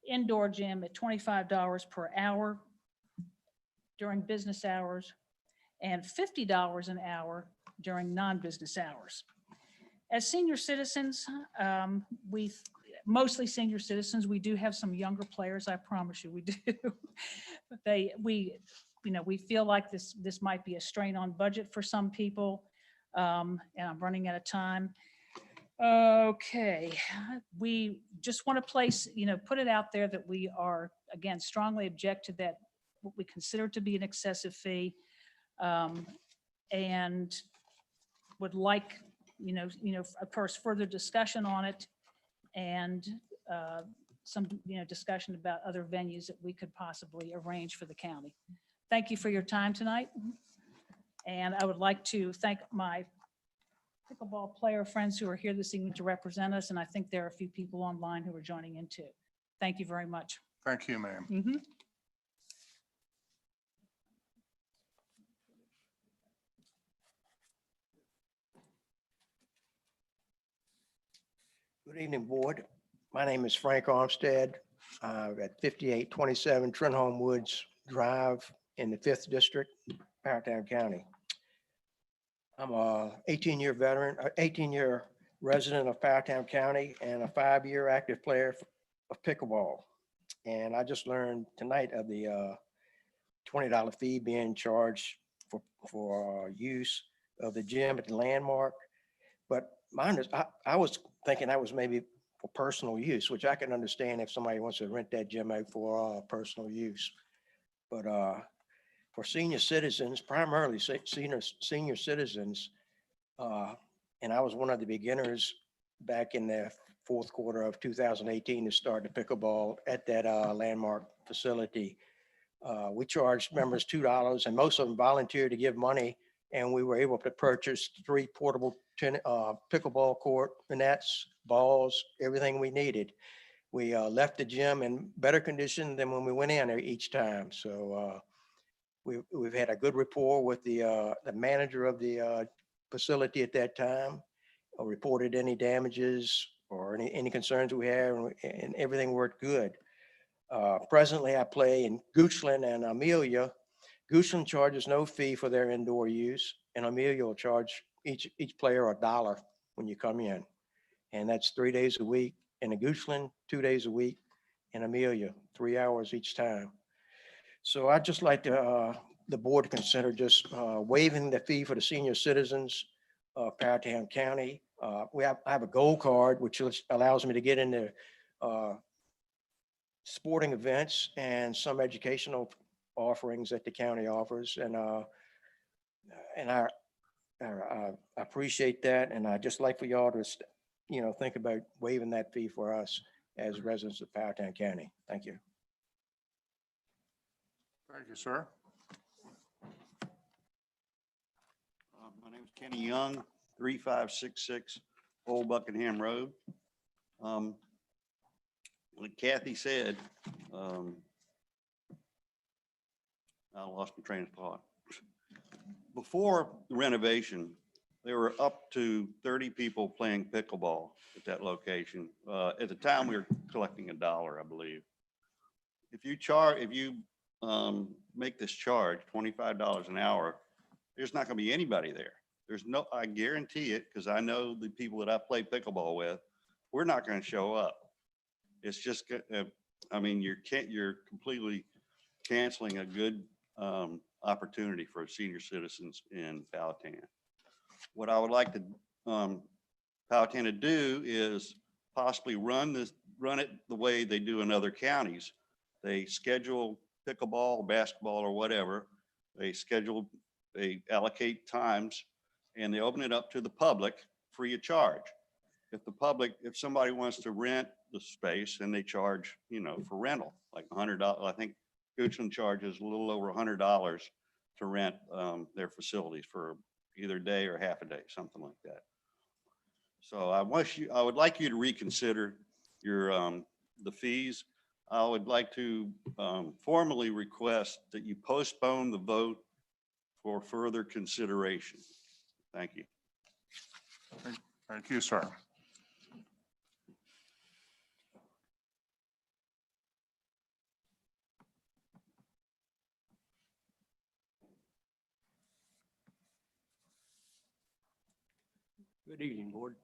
indoor gym at $25 per hour during business hours and $50 an hour during non-business hours. As senior citizens, mostly senior citizens, we do have some younger players, I promise you we do. We feel like this might be a strain on budget for some people. And I'm running out of time. Okay, we just want to place, put it out there that we are, again, strongly object to that, what we consider to be an excessive fee. And would like, of course, further discussion on it and some, discussion about other venues that we could possibly arrange for the county. Thank you for your time tonight. And I would like to thank my pickleball player friends who are here this evening to represent us. And I think there are a few people online who are joining in too. Thank you very much. Thank you, ma'am. Mhm. Good evening, Board. My name is Frank Armstead. At 5827 Trenholm Woods Drive in the 5th District, Powhatan County. I'm a 18-year veteran, 18-year resident of Powhatan County and a 5-year active player of pickleball. And I just learned tonight of the $20 fee being charged for use of the gym at the Landmark. But mine is, I was thinking that was maybe for personal use, which I can understand if somebody wants to rent that gym out for personal use. But for senior citizens, primarily senior citizens, and I was one of the beginners back in the 4th quarter of 2018 to start the pickleball at that Landmark facility. We charged members $2 and most of them volunteered to give money, and we were able to purchase 3 portable pickleball court, nets, balls, everything we needed. We left the gym in better condition than when we went in there each time. So we've had a good rapport with the manager of the facility at that time. Reported any damages or any concerns we have, and everything worked good. Presently, I play in Goochland and Amelia. Goochland charges no fee for their indoor use, and Amelia will charge each player $1 when you come in. And that's 3 days a week. In the Goochland, 2 days a week. In Amelia, 3 hours each time. So I'd just like to, the board to consider just waiving the fee for the senior citizens of Powhatan County. I have a gold card, which allows me to get into sporting events and some educational offerings that the county offers. And I appreciate that. And I'd just like for y'all to, think about waiving that fee for us as residents of Powhatan County. Thank you. Thank you, sir. My name is Kenny Young, 3566 Old Buckingham Road. Like Kathy said, I lost my train of thought. Before the renovation, there were up to 30 people playing pickleball at that location. At the time, we were collecting $1, I believe. If you make this charge, $25 an hour, there's not going to be anybody there. I guarantee it, because I know the people that I play pickleball with, we're not going to show up. It's just, you're completely canceling a good opportunity for senior citizens in Powhatan. What I would like to Powhatan to do is possibly run it the way they do in other counties. They schedule pickleball, basketball, or whatever. They allocate times, and they open it up to the public free of charge. if the public, if somebody wants to rent the space and they charge, for rental, like $100, I think Goochland charges a little over $100 to rent their facilities for either a day or half a day, something like that. So I would like you to reconsider your, the fees. I would like to formally request that you postpone the vote for further consideration. Thank you. Thank you, sir. Good evening, Board.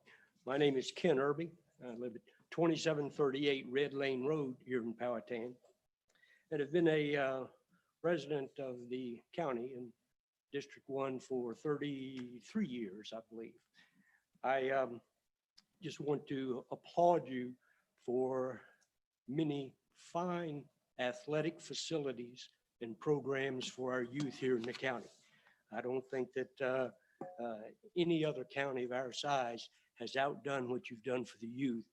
My name is Ken Irby. I live at 2738 Red Lane Road here in Powhatan. And have been a resident of the county in District 1 for 33 years, I believe. I just want to applaud you for many fine athletic facilities and programs for our youth here in the county. I don't think that any other county of our size has outdone what you've done for the youth.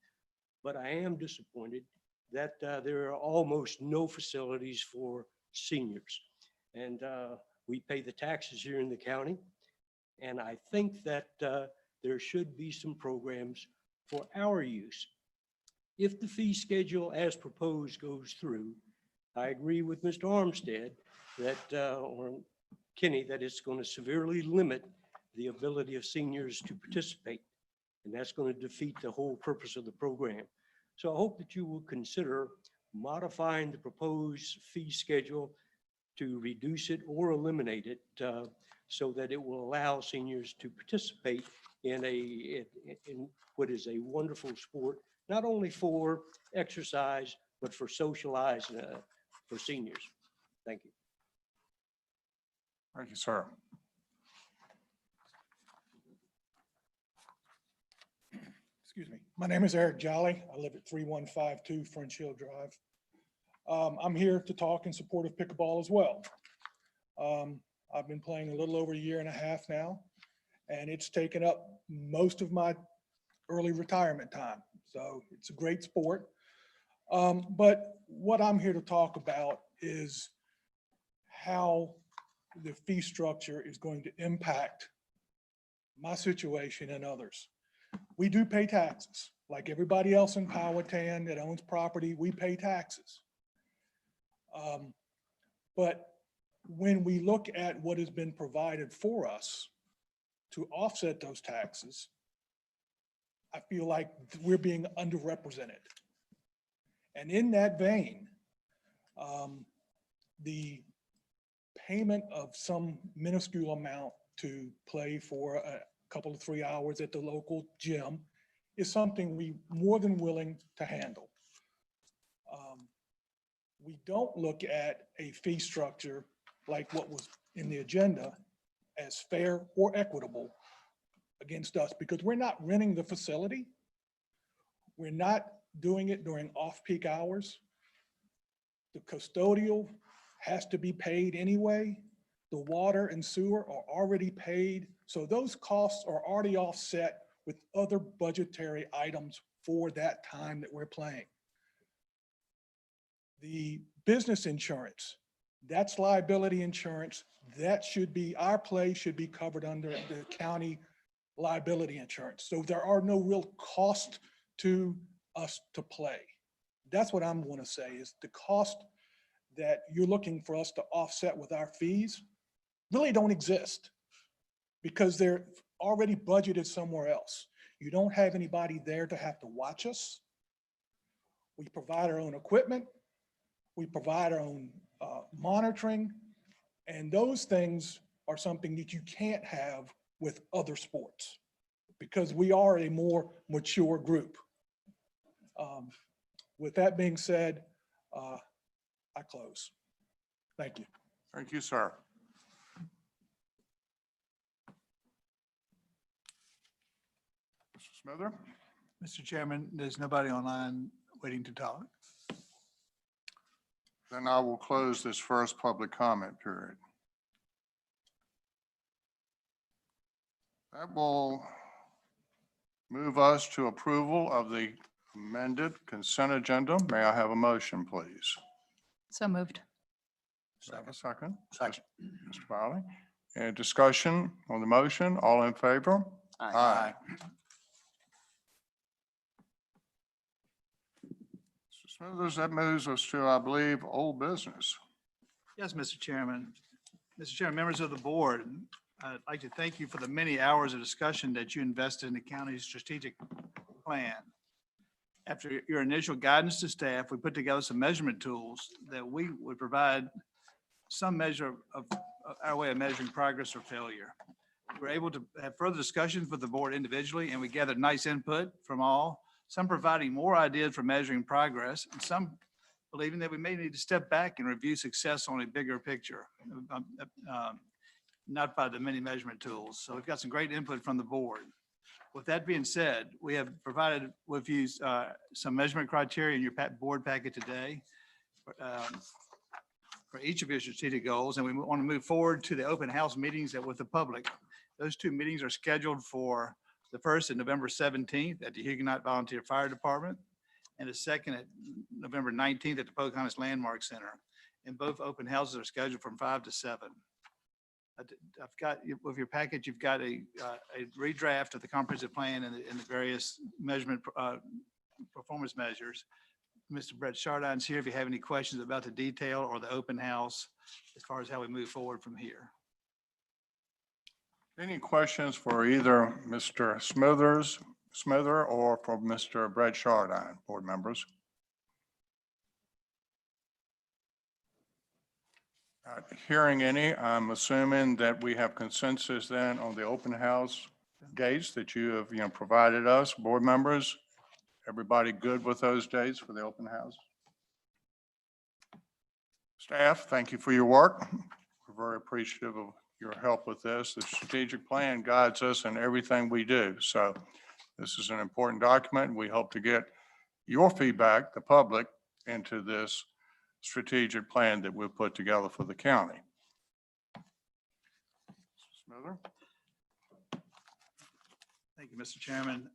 But I am disappointed that there are almost no facilities for seniors. And we pay the taxes here in the county. And I think that there should be some programs for our use. If the fee schedule as proposed goes through, I agree with Mr. Armstead that, or Kenny, that it's going to severely limit the ability of seniors to participate. And that's going to defeat the whole purpose of the program. So I hope that you will consider modifying the proposed fee schedule to reduce it or eliminate it so that it will allow seniors to participate in what is a wonderful sport, not only for exercise, but for socialize for seniors. Thank you. Thank you, sir. Excuse me. My name is Eric Jolly. I live at 3152 French Hill Drive. I'm here to talk in support of pickleball as well. I've been playing a little over a year and a half now, and it's taken up most of my early retirement time. So it's a great sport. But what I'm here to talk about is how the fee structure is going to impact my situation and others. We do pay taxes, like everybody else in Powhatan that owns property, we pay taxes. But when we look at what has been provided for us to offset those taxes, I feel like we're being underrepresented. And in that vein, the payment of some minuscule amount to play for a couple of 3 hours at the local gym is something we more than willing to handle. We don't look at a fee structure like what was in the agenda as fair or equitable against us, because we're not renting the facility. We're not doing it during off-peak hours. The custodial has to be paid anyway. The water and sewer are already paid. So those costs are already offset with other budgetary items for that time that we're playing. The business insurance, that's liability insurance. That should be, our play should be covered under the county liability insurance. So there are no real cost to us to play. That's what I'm going to say is the cost that you're looking for us to offset with our fees really don't exist because they're already budgeted somewhere else. You don't have anybody there to have to watch us. We provide our own equipment. We provide our own monitoring, and those things are something that you can't have with other sports because we are a more mature group. With that being said, I close. Thank you. Thank you, sir. Mr. Smither? Mr. Chairman, there's nobody online waiting to talk. Then I will close this first public comment period. That will move us to approval of the amended consent agenda. May I have a motion, please? So moved. Do I have a second? Second. Mr. Wiley. Any discussion on the motion? All in favor? Aye. Mr. Smithers, that moves us to, I believe, old business. Yes, Mr. Chairman. Mr. Chairman, members of the board, I'd like to thank you for the many hours of discussion that you invested in the county's strategic plan. After your initial guidance to staff, we put together some measurement tools that we would provide some measure of our way of measuring progress or failure. We're able to have further discussions with the board individually, and we gathered nice input from all, some providing more ideas for measuring progress, and some believing that we may need to step back and review success on a bigger picture, not by the many measurement tools. So we've got some great input from the board. With that being said, we have provided with you some measurement criteria in your board packet today for each of your strategic goals, and we want to move forward to the open house meetings with the public. Those two meetings are scheduled for the first at November 17th at the Huguenot Volunteer Fire Department, and the second at November 19th at the Pocahontas Landmark Center. And both open houses are scheduled from 5 to 7. I've got, with your package, you've got a redraft of the comprehensive plan and the various measurement performance measures. Mr. Brett Chardon's here if you have any questions about the detail or the open house as far as how we move forward from here. Any questions for either Mr. Smither or for Mr. Brett Chardon, board members? Hearing any, I'm assuming that we have consensus then on the open house dates that you have, provided us, board members. Everybody good with those dates for the open house? Staff, thank you for your work. We're very appreciative of your help with this. The strategic plan guides us in everything we do. So this is an important document. We hope to get your feedback, the public, into this strategic plan that we've put together for the county. Smither? Thank you, Mr. Chairman.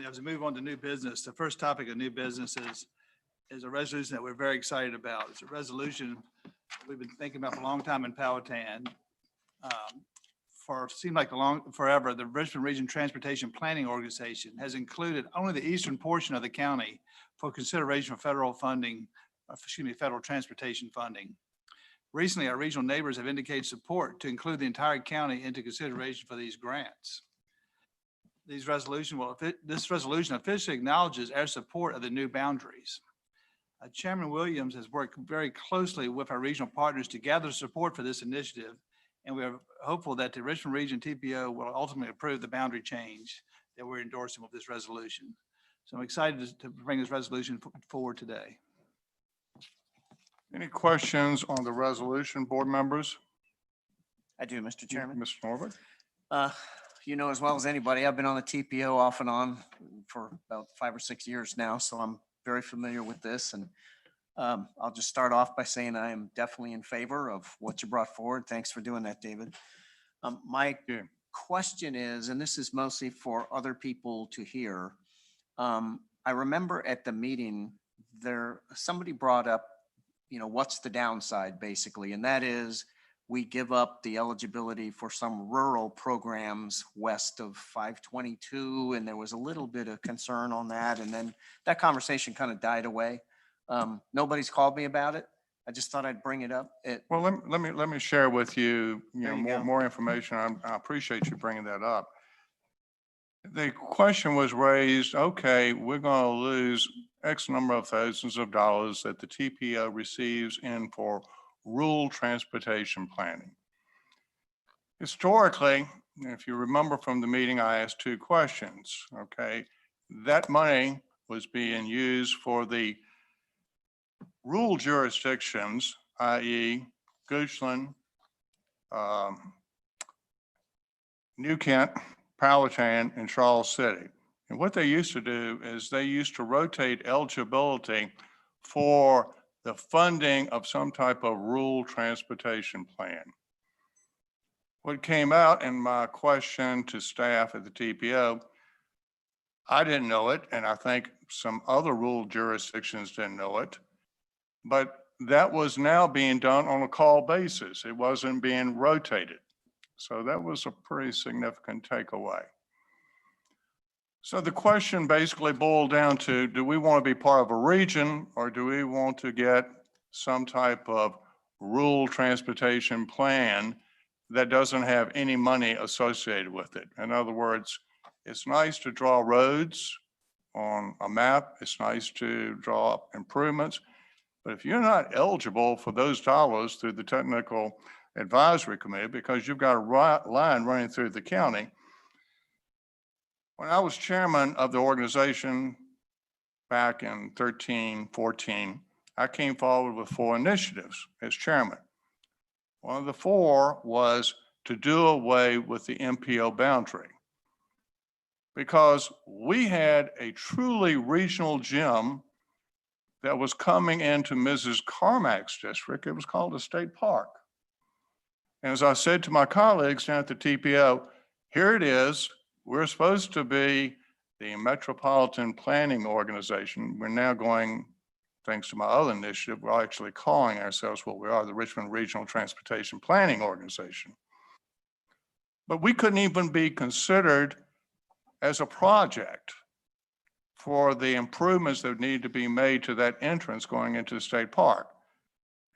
As we move on to new business, the first topic of new business is a resolution that we're very excited about. It's a resolution we've been thinking about for a long time in Powhatan. Seemed like forever, the Richmond Region Transportation Planning Organization has included only the eastern portion of the county for consideration for federal funding, federal transportation funding. Recently, our regional neighbors have indicated support to include the entire county into consideration for these grants. This resolution officially acknowledges our support of the new boundaries. Chairman Williams has worked very closely with our regional partners to gather support for this initiative, and we are hopeful that the Richmond Region TPO will ultimately approve the boundary change that we're endorsing with this resolution. So I'm excited to bring this resolution forward today. Any questions on the resolution, board members? I do, Mr. Chairman. Mr. Norwood? You know as well as anybody, I've been on the TPO off and on for about 5 or 6 years now, so I'm very familiar with this. And I'll just start off by saying I am definitely in favor of what you brought forward. Thanks for doing that, David. My question is, and this is mostly for other people to hear. I remember at the meeting somebody brought up, what's the downside basically, and that is we give up the eligibility for some rural programs west of 522, and there was a little bit of concern on that, and then that conversation kind of died away. Nobody's called me about it. I just thought I'd bring it up. Well, let me share with you, There you go. more information. I appreciate you bringing that up. The question was raised, okay, we're going to lose X number of thousands of dollars that the TPO receives in for rural transportation planning. Historically, if you remember from the meeting, I asked 2 questions, okay? That money was being used for the rural jurisdictions, i.e. Goochland, New Kent, Powhatan, and Charles City. And what they used to do is they used to rotate eligibility for the funding of some type of rural transportation plan. What came out in my question to staff at the TPO, I didn't know it, and I think some other rural jurisdictions didn't know it. But that was now being done on a call basis. It wasn't being rotated. So that was a pretty significant takeaway. So the question basically boiled down to, do we want to be part of a region, or do we want to get some type of rural transportation plan that doesn't have any money associated with it? In other words, it's nice to draw roads on a map. It's nice to draw up improvements. But if you're not eligible for those dollars through the technical advisory committee, because you've got a line running through the county. When I was chairman of the organization back in 13, 14, I came forward with 4 initiatives as chairman. One of the 4 was to do away with the MPO boundary, because we had a truly regional gym that was coming into Mrs. Carmack's district. It was called a state park. And as I said to my colleagues down at the TPO, here it is. We're supposed to be the Metropolitan Planning Organization. We're now going, thanks to my other initiative, we're actually calling ourselves what we are, the Richmond Regional Transportation Planning Organization. But we couldn't even be considered as a project for the improvements that need to be made to that entrance going into the state park.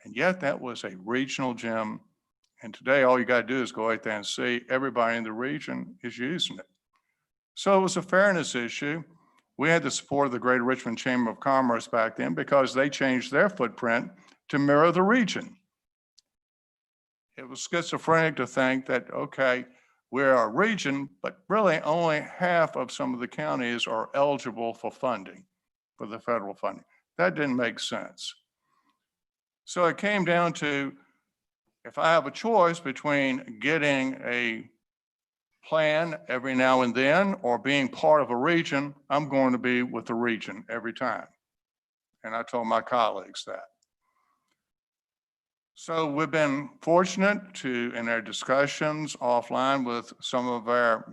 And yet that was a regional gym. And today, all you got to do is go out there and see everybody in the region is using it. So it was a fairness issue. We had the support of the Greater Richmond Chamber of Commerce back then because they changed their footprint to mirror the region. It was schizophrenic to think that, okay, we're a region, but really only half of some of the counties are eligible for funding, for the federal funding. That didn't make sense. So it came down to, if I have a choice between getting a plan every now and then or being part of a region, I'm going to be with the region every time. And I told my colleagues that. So we've been fortunate to, in our discussions offline with some of our,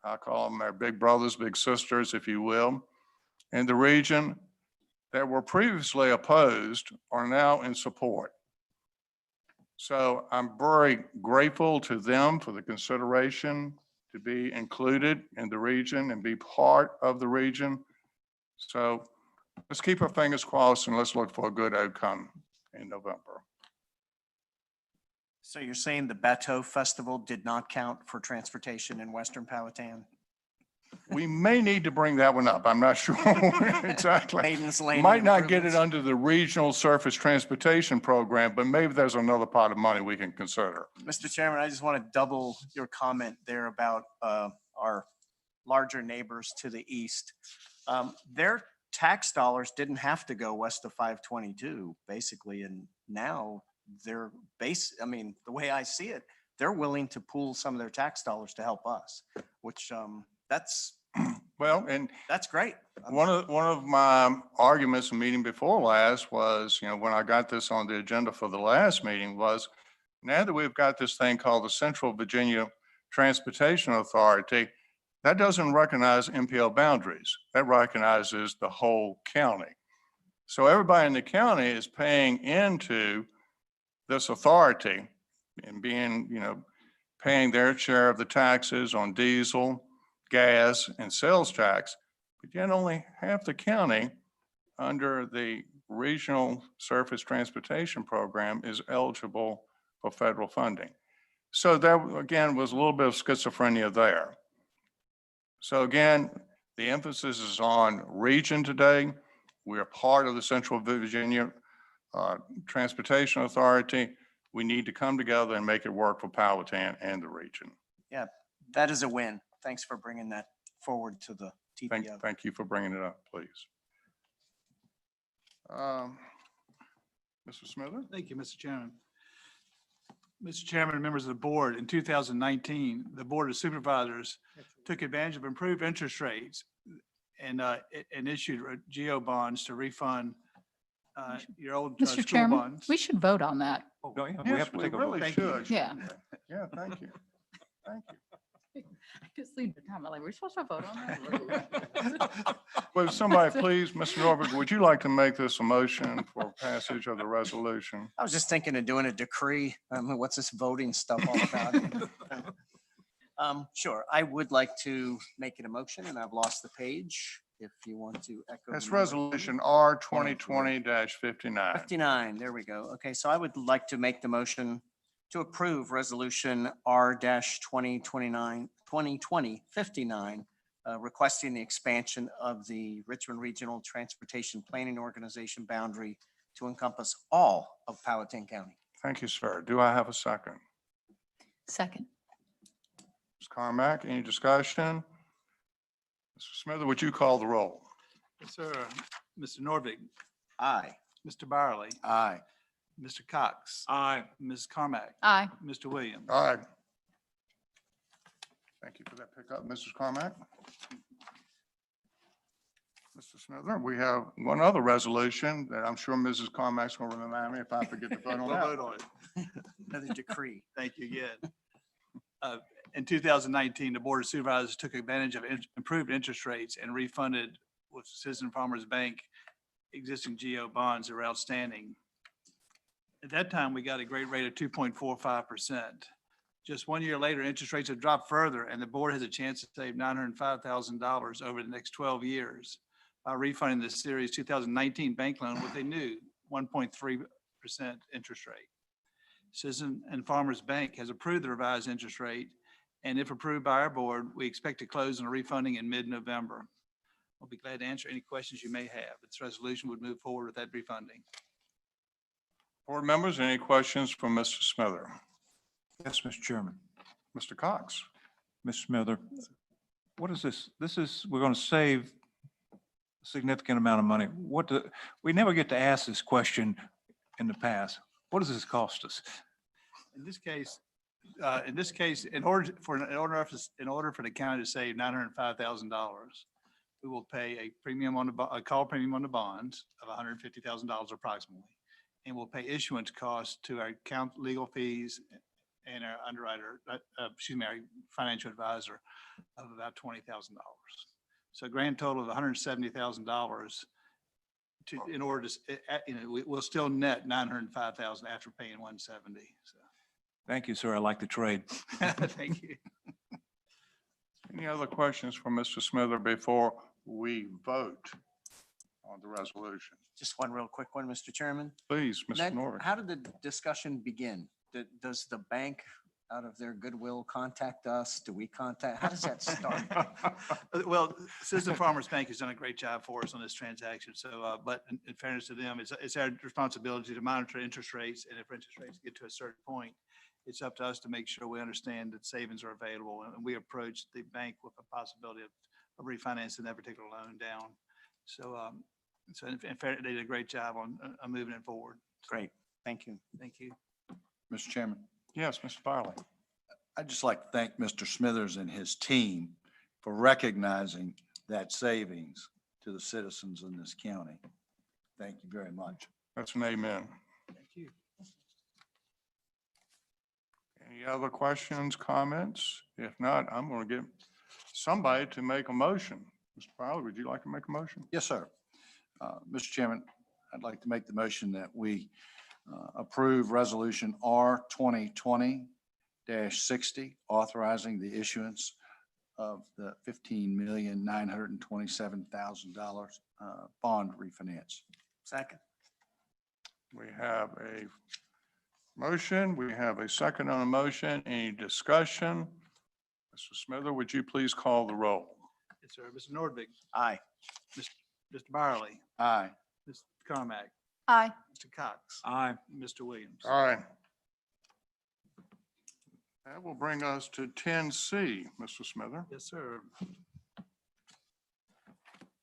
I call them our big brothers, big sisters, if you will, in the region that were previously opposed are now in support. So I'm very grateful to them for the consideration to be included in the region and be part of the region. So let's keep our fingers crossed and let's look for a good outcome in November. So you're saying the Bateau Festival did not count for transportation in Western Powhatan? We may need to bring that one up. I'm not sure exactly. Maiden's Lane Might not get it improvements? under the Regional Surface Transportation Program, but maybe there's another pot of money we can consider. Mr. Chairman, I just want to double your comment there about our larger neighbors to the east. Their tax dollars didn't have to go west of 522, basically, and now they're the way I see it, they're willing to pool some of their tax dollars to help us, which that's well, and that's great. One of my arguments in meeting before last was, when I got this on the agenda for the last meeting was, now that we've got this thing called the Central Virginia Transportation Authority, that doesn't recognize MPO boundaries. That recognizes the whole county. So everybody in the county is paying into this authority and being, paying their share of the taxes on diesel, gas, and sales tax, but yet only half the county under the Regional Surface Transportation Program is eligible for federal funding. So that, again, was a little bit of schizophrenia there. So again, the emphasis is on region today. We are part of the Central Virginia Transportation Authority. We need to come together and make it work for Powhatan and the region. Yeah, that is a win. Thanks for bringing that forward to the TPO. Thank you for bringing it up, please. Mr. Smither? Thank you, Mr. Chairman. Mr. Chairman and members of the board, in 2019, the Board of Supervisors took advantage of improved interest rates and issued GO bonds to refund your old Mr. school Chairman, bonds. we should vote on that. Oh, yeah, we Yes, have to we take a vote. really Thank you. should. Yeah. Yeah, thank you. Thank you. Just leave the time. I'm like, we're supposed to vote on that? Would somebody please, Mr. Norfolk, would you like to make this a motion for passage of the resolution? I was just thinking of doing a decree. What's this voting stuff all about? Sure, I would like to make it a motion, and I've lost the page. If you want to echo. the That's number. resolution R 2020-59. 59, there we go. Okay, so I would like to make the motion to approve resolution R-2020-59, requesting the expansion of the Richmond Regional Transportation Planning Organization boundary to encompass all of Powhatan County. Thank you, sir. Do I have a second? Second. Ms. Carmack, any discussion? Mr. Smither, would you call the roll? Yes, sir. Mr. Norvig, Aye. Mr. Byerly, Aye. Mr. Cox, Aye. Ms. Carmack, Aye. Mr. Williams. Aye. Thank you for that pickup, Mrs. Carmack. Mr. Smither, we have one other resolution that I'm sure Mrs. Carmack's going to remind me if I forget to vote on We'll that. vote on it. Another decree. Thank you again. In 2019, the Board of Supervisors took advantage of improved interest rates and refunded with Citizen Farmers Bank existing GO bonds that were outstanding. At that time, we got a great rate of 2.45%. Just 1 year later, interest rates have dropped further, and the board has a chance to save $905,000 over the next 12 years by refunding the series 2019 bank loan with a new 1.3% interest rate. Citizen and Farmers Bank has approved the revised interest rate, and if approved by our board, we expect to close on a refunding in mid-November. I'll be glad to answer any questions you may have. This resolution would move forward with that refunding. Board members, any questions from Mr. Smither? Yes, Mr. Chairman. Mr. Cox? Mr. Smither, what is this? We're going to save a significant amount of money. We never get to ask this question in the past. What does this cost us? In this case, in order for the county to save $905,000, we will pay a premium on a call premium on the bonds of $150,000 approximately. And we'll pay issuance costs to our legal fees and our underwriter, our financial advisor of about $20,000. So a grand total of $170,000 in order to, we'll still net $905,000 after paying $170. So, Thank you, sir. I like the trade. thank you. Any other questions for Mr. Smither before we vote on the resolution? Just one real quick one, Mr. Chairman. Please, Mr. Ned, Norwood. how did the discussion begin? Does the bank, out of their goodwill, contact us? Do we contact? How does that start? Well, Citizen Farmers Bank has done a great job for us on this transaction. So, but in fairness to them, it's our responsibility to monitor interest rates. And if interest rates get to a certain point, it's up to us to make sure we understand that savings are available. And we approach the bank with a possibility of refinancing that particular loan down. So, in fact, they did a great job on moving it forward. Great. Thank you. Thank you. Mr. Chairman, Yes, Mr. Farley. I'd just like to thank Mr. Smithers and his team for recognizing that savings to the citizens in this county. Thank you very much. That's an amen. Thank you. Any other questions, comments? If not, I'm going to get somebody to make a motion. Mr. Farley, would you like to make a motion? Yes, sir. Mr. Chairman, I'd like to make the motion that we approve Resolution R 2020-60, authorizing the issuance of the $15,927,000 bond refinance. Second. We have a motion. We have a second on a motion. Any discussion? Mr. Smither, would you please call the roll? Yes, sir. Mr. Nordvig, Aye. Mr. Byerly, Aye. Ms. Carmack, Aye. Mr. Cox, Aye. Mr. Williams. All right. That will bring us to 10C, Mr. Smither. Yes, sir.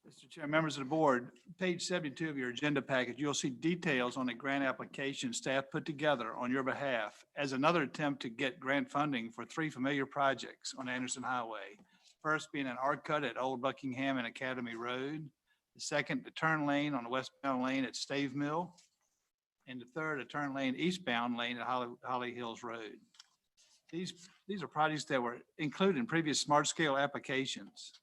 Mr. Chair, members of the board, page 72 of your agenda package, you'll see details on a grant application staff put together on your behalf as another attempt to get grant funding for 3 familiar projects on Anderson Highway. First being an arc cut at Old Buckingham and Academy Road. The second, the turn lane on the westbound lane at Stave Mill. And the third, a turn lane eastbound lane at Holly Hills Road. These are projects that were included in previous smart scale applications.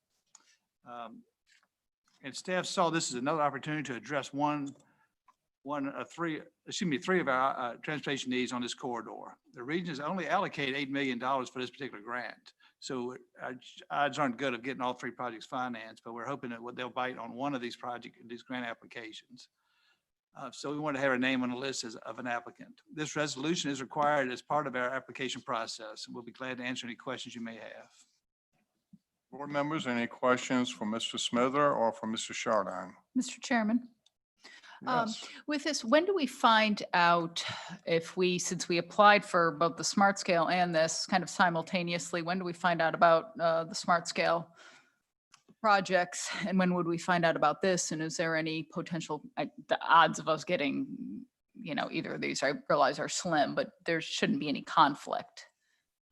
And staff saw this as another opportunity to address three of our transportation needs on this corridor. The region has only allocated $8 million for this particular grant. So our odds aren't good of getting all three projects financed, but we're hoping that they'll bite on one of these these grant applications. So we want to have our name on the list of an applicant. This resolution is required as part of our application process, and we'll be glad to answer any questions you may have. Board members, any questions for Mr. Smither or for Mr. Chardon? Mr. Chairman, Yes. with this, when do we find out if since we applied for both the smart scale and this kind of simultaneously, when do we find out about the smart scale projects? And when would we find out about this? And is there any potential, the odds of us getting, either of these, I realize are slim, but there shouldn't be any conflict,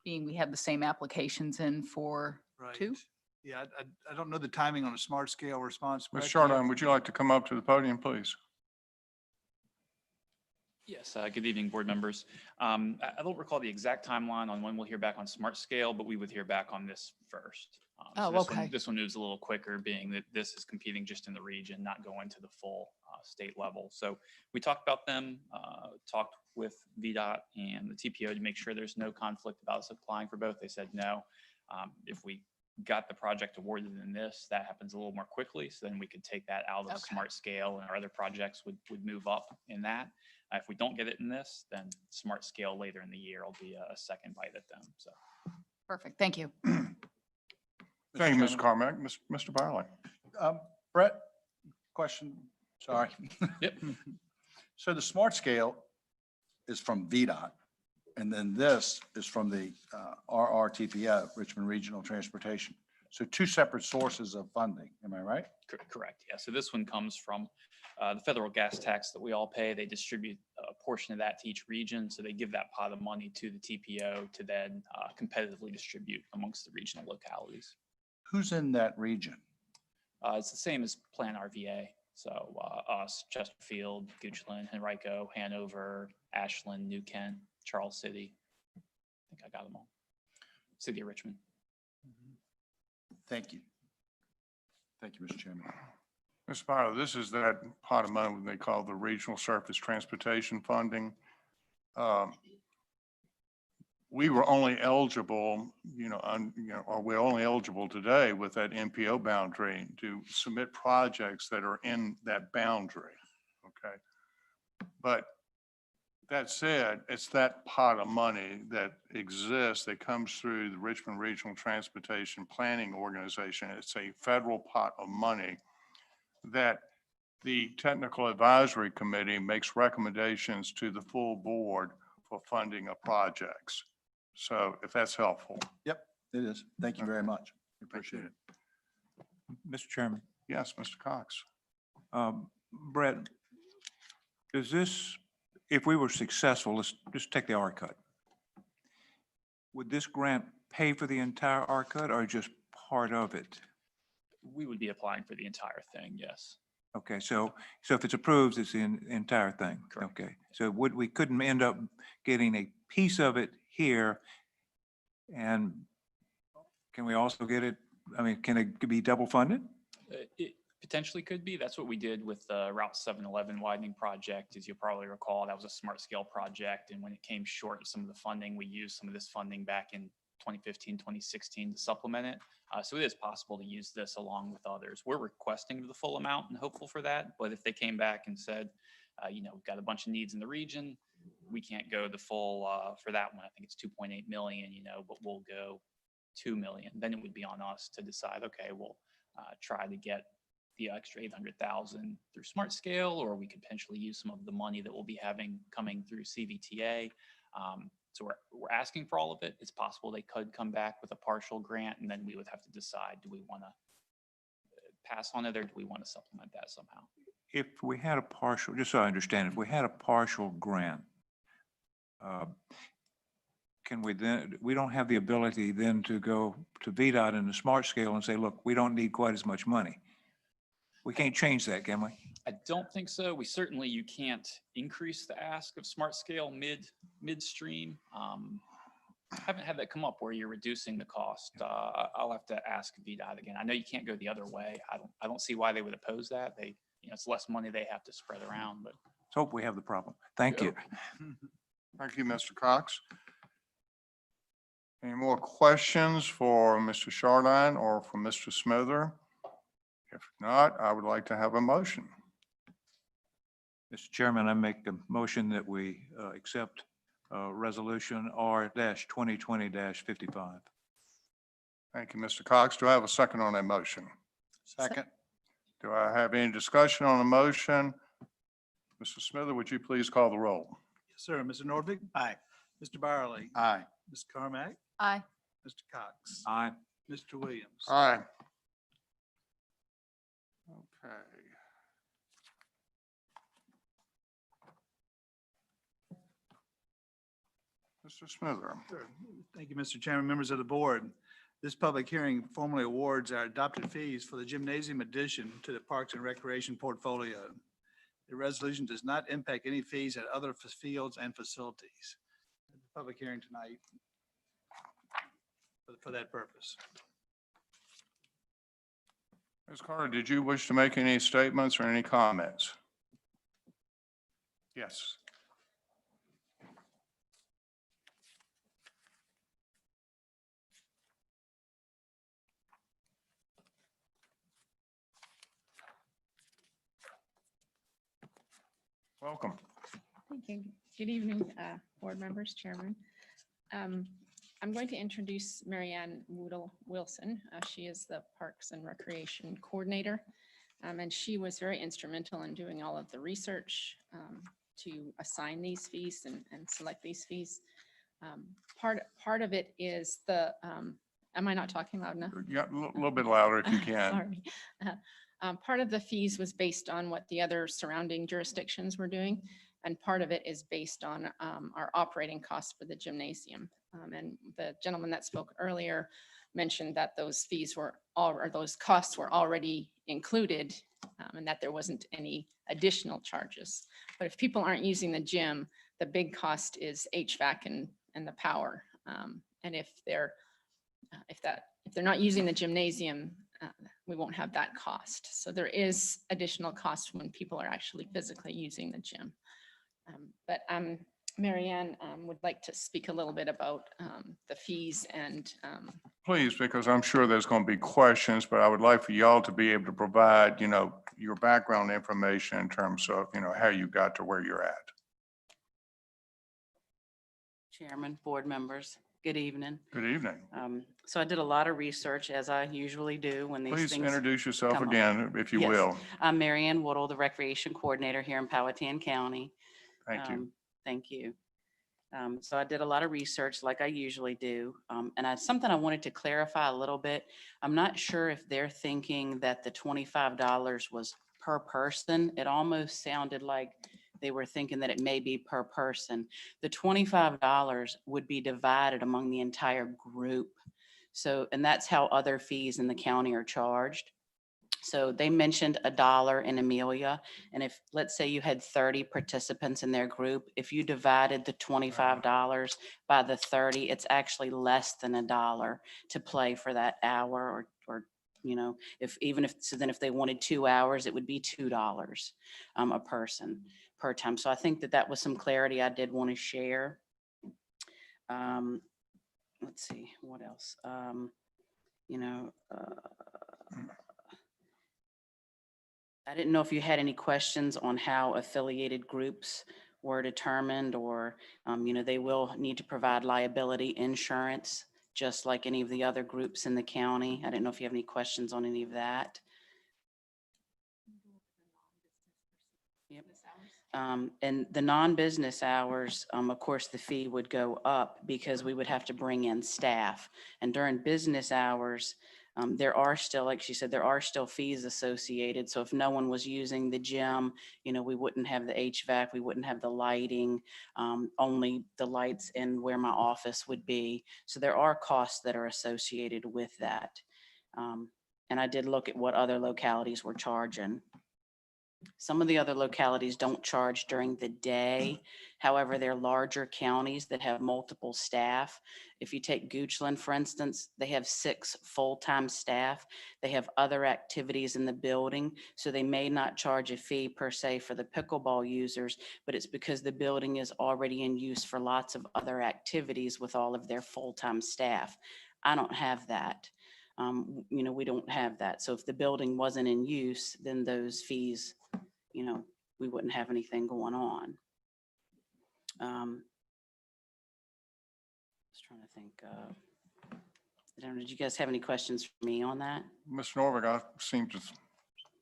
being we have the same applications in for two? Yeah, I don't know the timing on a smart scale response. Ms. Chardon, would you like to come up to the podium, please? Yes, good evening, board members. I don't recall the exact timeline on when we'll hear back on smart scale, but we would hear back on this first. So okay. This one moves a little quicker, being that this is competing just in the region, not going to the full state level. So we talked about them, talked with VDOT and the TPO to make sure there's no conflict about us applying for both. They said no. If we got the project awarded in this, that happens a little more quickly. So then we could take that out of smart scale, and our other projects would move up in that. If we don't get it in this, then smart scale later in the year will be a second bite at them. So Perfect. Thank you. Thank you, Ms. Carmack. Mr. Byerly. Brett, question, sorry. Yep. So the smart scale is from VDOT, and then this is from the RRTPO, Richmond Regional Transportation. So two separate sources of funding, am I right? Correct. Yeah. So this one comes from the federal gas tax that we all pay. They distribute a portion of that to each region. So they give that pot of money to the TPO to then competitively distribute amongst the regional localities. Who's in that region? It's the same as Plan RVA. So us, Chesterfield, Goochland, Henrico, Hanover, Ashland, New Kent, Charles City. I think I got them all. City of Richmond. Thank you. Thank you, Mr. Chairman. Mr. Byerly, this is that pot of money they call the Regional Surface Transportation Funding. We were only eligible, or we're only eligible today with that MPO boundary to submit projects that are in that boundary, okay? But that said, it's that pot of money that exists that comes through the Richmond Regional Transportation Planning Organization. It's a federal pot of money that the Technical Advisory Committee makes recommendations to the full board for funding of projects. So if that's helpful. Yep, it is. Thank you very much. We appreciate it. Mr. Chairman. Yes, Mr. Cox. Brett, does this, if we were successful, let's just take the R-Cut. Would this grant pay for the entire R-Cut or just part of it? We would be applying for the entire thing, yes. Okay, so if it's approved, it's the entire thing? Correct. Okay, so we couldn't end up getting a piece of it here, and can we also get it, can it be double funded? It potentially could be. That's what we did with the Route 711 widening project. As you'll probably recall, that was a smart scale project. And when it came short of some of the funding, we used some of this funding back in 2015, 2016 to supplement it. So it is possible to use this along with others. We're requesting the full amount and hopeful for that. But if they came back and said, we've got a bunch of needs in the region, we can't go the full for that one. I think it's 2.8 million, but we'll go 2 million. Then it would be on us to decide, okay, we'll try to get the extra 800,000 through smart scale, or we could potentially use some of the money that we'll be having coming through CVTA. So we're asking for all of it. It's possible they could come back with a partial grant, and then we would have to decide, do we want to pass on it or do we want to supplement that somehow? If we had a partial, just so I understand, if we had a partial grant, can we then, we don't have the ability then to go to VDOT in the smart scale and say, look, we don't need quite as much money. We can't change that, can we? I don't think so. You can't increase the ask of smart scale midstream. haven't had that come up where you're reducing the cost. I'll have to ask VDOT again. I know you can't go the other way. I don't see why they would oppose that. It's less money they have to spread around, but. Let's hope we have the problem. Thank you. Thank you, Mr. Cox. Any more questions for Mr. Chardon or for Mr. Smither? If not, I would like to have a motion. Mr. Chairman, I make a motion that we accept Resolution R-2020-55. Thank you, Mr. Cox. Do I have a second on that motion? Second. Do I have any discussion on the motion? Mr. Smither, would you please call the roll? Yes, sir. Mr. Nordvig? Aye. Mr. Byerly? Aye. Ms. Carmack? Aye. Mr. Cox? Aye. Mr. Williams? Aye. Okay. Mr. Smither. Sure. Thank you, Mr. Chairman, members of the board. This public hearing formally awards our adopted fees for the gymnasium addition to the Parks and Recreation portfolio. The resolution does not impact any fees at other fields and facilities. Public hearing tonight for that purpose. Ms. Carter, did you wish to make any statements or any comments? Yes. Welcome. Thank you. Good evening, board members, chairman. I'm going to introduce Marianne Woodle Wilson. She is the Parks and Recreation Coordinator, and she was very instrumental in doing all of the research to assign these fees and select these fees. Part of it is the, am I not talking loud enough? Yeah, a little bit louder if you can. Sorry. Part of the fees was based on what the other surrounding jurisdictions were doing, and part of it is based on our operating costs for the gymnasium. And the gentleman that spoke earlier mentioned that those fees were those costs were already included, and that there wasn't any additional charges. But if people aren't using the gym, the big cost is HVAC and the power. And if they're not using the gymnasium, we won't have that cost. So there is additional cost when people are actually physically using the gym. But Marianne would like to speak a little bit about the fees and Please, because I'm sure there's going to be questions, but I would like for y'all to be able to provide, your background information in terms of, how you got to where you're at. Chairman, board members, good evening. Good evening. So I did a lot of research, as I usually do when these things. Please introduce yourself come up. again, if you Yes. will. I'm Marianne Woodle, the Recreation Coordinator here in Powhatan County. Thank you. Thank you. So I did a lot of research like I usually do. And something I wanted to clarify a little bit. I'm not sure if they're thinking that the $25 was per person. It almost sounded like they were thinking that it may be per person. The $25 would be divided among the entire group. So, and that's how other fees in the county are charged. So they mentioned $1 in Amelia. And if, let's say you had 30 participants in their group, if you divided the $25 by the 30, it's actually less than $1 to play for that hour or then if they wanted 2 hours, it would be $2 a person per time. So I think that was some clarity I did want to share. Let's see, what else? I didn't know if you had any questions on how affiliated groups were determined, or, they will need to provide liability insurance, just like any of the other groups in the county. I didn't know if you have any questions on any of that. Yep. And the non-business hours, of course, the fee would go up because we would have to bring in staff. And during business hours, there are still, like she said, there are still fees associated. So if no one was using the gym, we wouldn't have the HVAC, we wouldn't have the lighting, only the lights in where my office would be. So there are costs that are associated with that. And I did look at what other localities were charging. Some of the other localities don't charge during the day. However, they're larger counties that have multiple staff. If you take Goochland, for instance, they have 6 full-time staff. They have other activities in the building, so they may not charge a fee per se for the pickleball users, but it's because the building is already in use for lots of other activities with all of their full-time staff. I don't have that. We don't have that. So if the building wasn't in use, then those fees, we wouldn't have anything going on. Just trying to think. I don't know, did you guys have any questions for me on that? Ms. Norvig, I seem to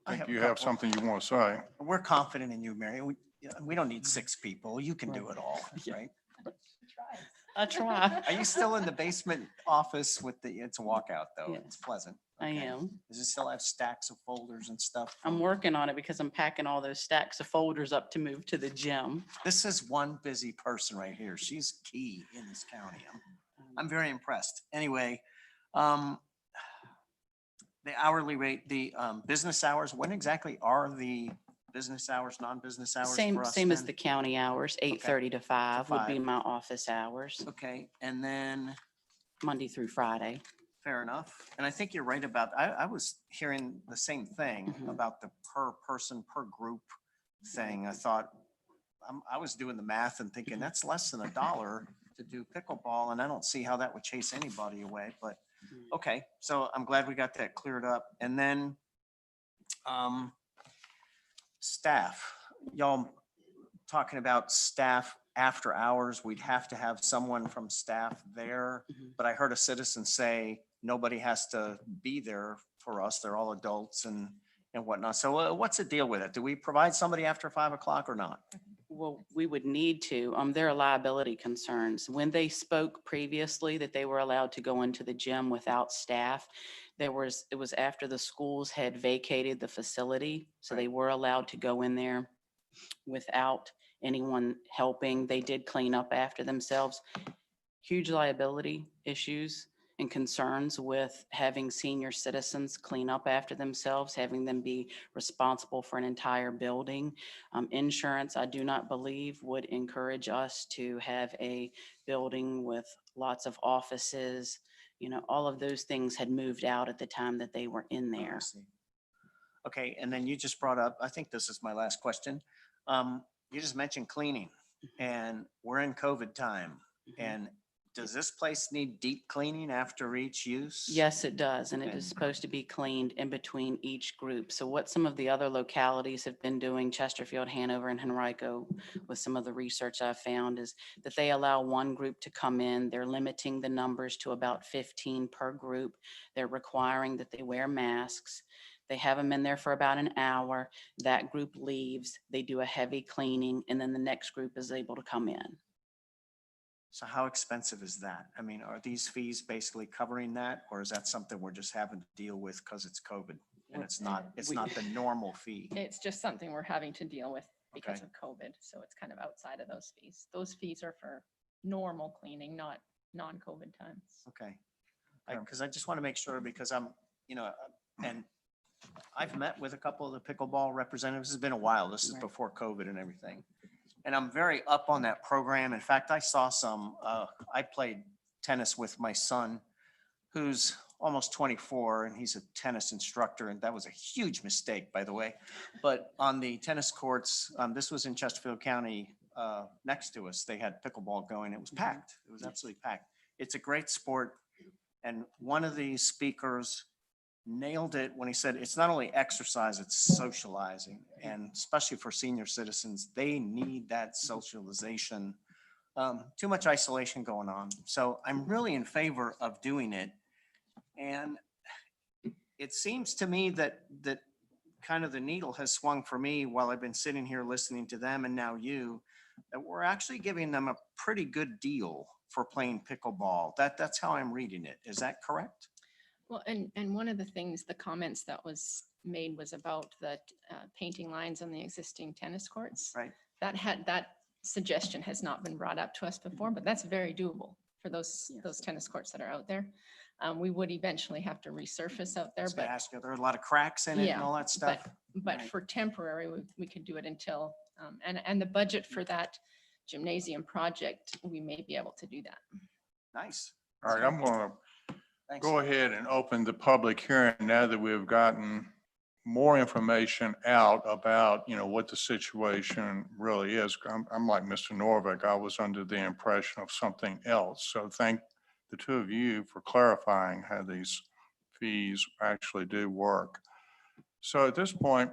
I think have a you have couple. something you want to say. We're confident in you, Mary. We don't need 6 people. You can do it all, right? I try. Are you still in the basement office with it's a walkout though? Yes. It's pleasant. I Okay. am. Does it still have stacks of folders and stuff? I'm working on it because I'm packing all those stacks of folders up to move to the gym. This is one busy person right here. She's key in this county. I'm very impressed. Anyway, the hourly rate, the business hours, when exactly are the business hours, non-business hours for us Same as then? the county hours, 8:30 to 5 would be my office hours, Okay, and then, Monday through Friday. fair enough. And I think you're right about, I was hearing the same thing about the per person, per group thing. I thought, I was doing the math and thinking that's less than $1 to do pickleball, and I don't see how that would chase anybody away, but, okay. So I'm glad we got that cleared up. And then, staff, y'all talking about staff after hours, we'd have to have someone from staff there. But I heard a citizen say nobody has to be there for us. They're all adults and whatnot. So what's the deal with it? Do we provide somebody after 5 o'clock or not? Well, we would need to, there are liability concerns. When they spoke previously that they were allowed to go into the gym without staff, it was after the schools had vacated the facility. So they were allowed to go in there without anyone helping. They did clean up after themselves. Huge liability issues and concerns with having senior citizens clean up after themselves, having them be responsible for an entire building. Insurance, I do not believe would encourage us to have a building with lots of offices. All of those things had moved out at the time that they were in there. I see. Okay, and then you just brought up, I think this is my last question. You just mentioned cleaning, and we're in COVID time. And does this place need deep cleaning after each use? Yes, it does, and it Okay. is supposed to be cleaned in between each group. So what some of the other localities have been doing, Chesterfield, Hanover, and Henrico, with some of the research I've found, is that they allow one group to come in. They're limiting the numbers to about 15 per group. They're requiring that they wear masks. They have them in there for about an hour. That group leaves, they do a heavy cleaning, and then the next group is able to come in. So how expensive is that? I mean, are these fees basically covering that, or is that something we're just having to deal with because it's COVID? And it's not the normal fee? It's just something we're having to deal with because Okay. of COVID. So it's kind of outside of those fees. Those fees are for normal cleaning, not non-COVID times. Okay. Because I just want to make sure, because I'm, and I've met with a couple of the pickleball representatives. It's been a while. This is before COVID and everything. And I'm very up on that program. In fact, I saw I played tennis with my son, who's almost 24, and he's a tennis instructor. And that was a huge mistake, by the way. But on the tennis courts, this was in Chesterfield County, next to us, they had pickleball going. It was packed. It was absolutely packed. It's a great sport. And one of the speakers nailed it when he said, it's not only exercise, it's socializing. And especially for senior citizens, they need that socialization. Too much isolation going on. So I'm really in favor of doing it. And it seems to me that kind of the needle has swung for me while I've been sitting here listening to them and now you, that we're actually giving them a pretty good deal for playing pickleball. That's how I'm reading it. Is that correct? Well, and one of the things, the comments that was made was about the painting lines on the existing tennis courts. Right. That suggestion has not been brought up to us before, but that's very doable for those tennis courts that are out there. We would eventually have to resurface out there, I was gonna but ask you, there are a lot of cracks in it and yeah, all that stuff. but Right. for temporary, we could do it until, and the budget for that gymnasium project, we may be able to do that. Nice. All right, I'm going to Thanks. go ahead and open the public hearing now that we've gotten more information out about, what the situation really is. I'm like Mr. Norvik, I was under the impression of something else. So thank the two of you for clarifying how these fees actually do work. So at this point,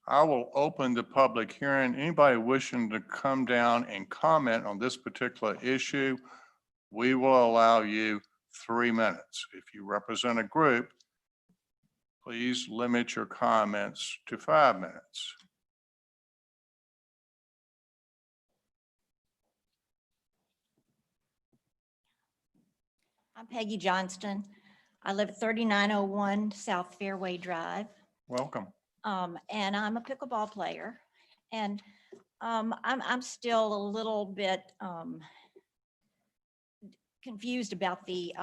I will open the public hearing. Anybody wishing to come down and comment on this particular issue, we will allow you 3 minutes. If you represent a group, please limit your comments to 5 minutes. I'm Peggy Johnston. I live at 3901 South Fairway Drive, Welcome. and I'm a pickleball player. And I'm still a little bit confused about the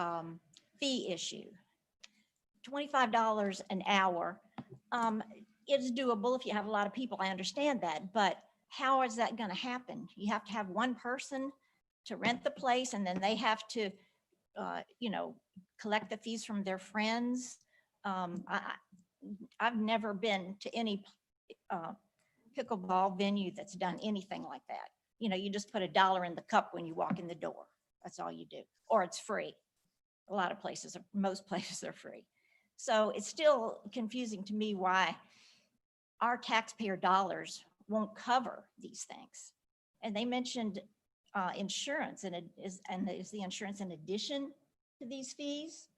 fee issue. $25 an hour is doable if you have a lot of people. I understand that, but how is that going to happen? You have to have one person to rent the place, and then they have to collect the fees from their friends. I've never been to any pickleball venue that's done anything like that. You just put $1 in the cup when you walk in the door. That's all you do, or it's free. A lot of places, most places are free. So it's still confusing to me why our taxpayer dollars won't cover these things. And they mentioned insurance, and is the insurance in addition to these fees?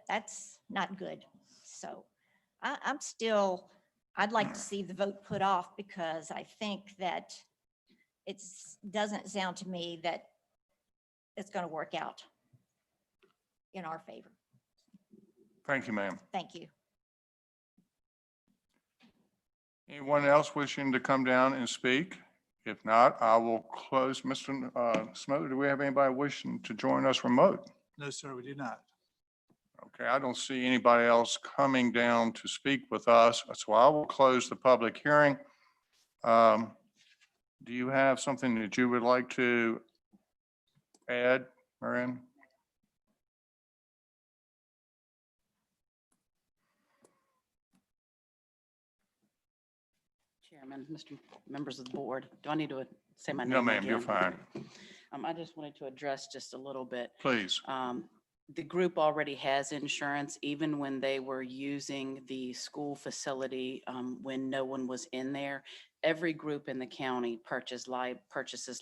That's not good. So I'd like to see the vote put off, because I think that doesn't sound to me that it's going to work out in our favor. Thank you, ma'am. Thank you. Anyone else wishing to come down and speak? If not, I will close. Mr. Smoke, do we have anybody wishing to join us remote? No, sir, we do not. Okay, I don't see anybody else coming down to speak with us, so I will close the public hearing. Do you have something that you would like to add, Marianne? Chairman, members of the board, do I need to say my name No, ma'am, you're again? fine. I just wanted to address just a little bit. Please. The group already has insurance, even when they were using the school facility, when no one was in there. Every group in the county purchases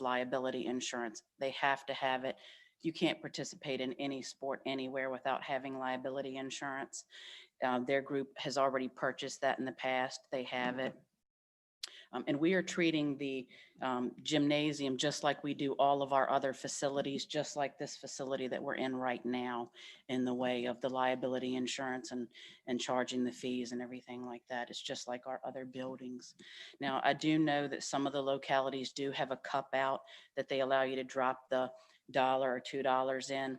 liability insurance. They have to have it. You can't participate in any sport anywhere without having liability insurance. Their group has already purchased that in the past. They have it. And we are treating the gymnasium just like we do all of our other facilities, just like this facility that we're in right now, in the way of the liability insurance and charging the fees and everything like that. It's just like our other buildings. Now, I do know that some of the localities do have a cup out that they allow you to drop the $1 or $2 in.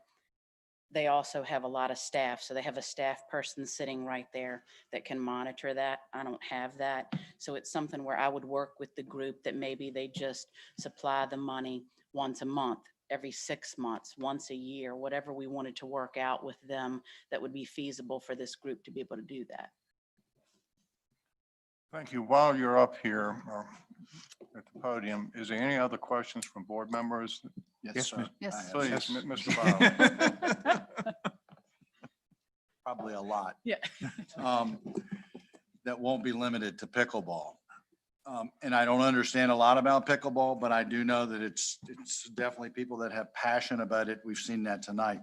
They also have a lot of staff. So they have a staff person sitting right there that can monitor that. I don't have that. So it's something where I would work with the group that maybe they just supply the money once a month, every 6 months, once a year, whatever we wanted to work out with them that would be feasible for this group to be able to do that. Thank you. While you're up here at the podium, is there any other questions from board members? Yes, sir. Yes. I have. Please, Mr. Bowles. Probably a lot. Yeah. That won't be limited to pickleball. And I don't understand a lot about pickleball, but I do know that it's definitely people that have passion about it. We've seen that tonight.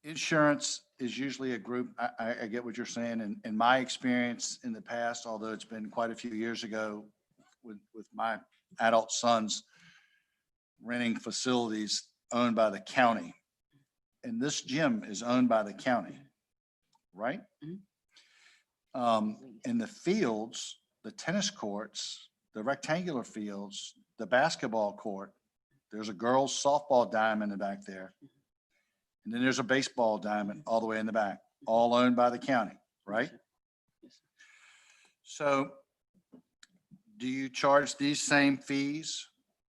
Insurance is usually a group, I get what you're saying. In my experience in the past, although it's been quite a few years ago with my adult sons renting facilities owned by the county. And this gym is owned by the county, right? And the fields, the tennis courts, the rectangular fields, the basketball court, there's a girls softball diamond in the back there. And then there's a baseball diamond all the way in the back, all owned by the county, right? So do you charge these same fees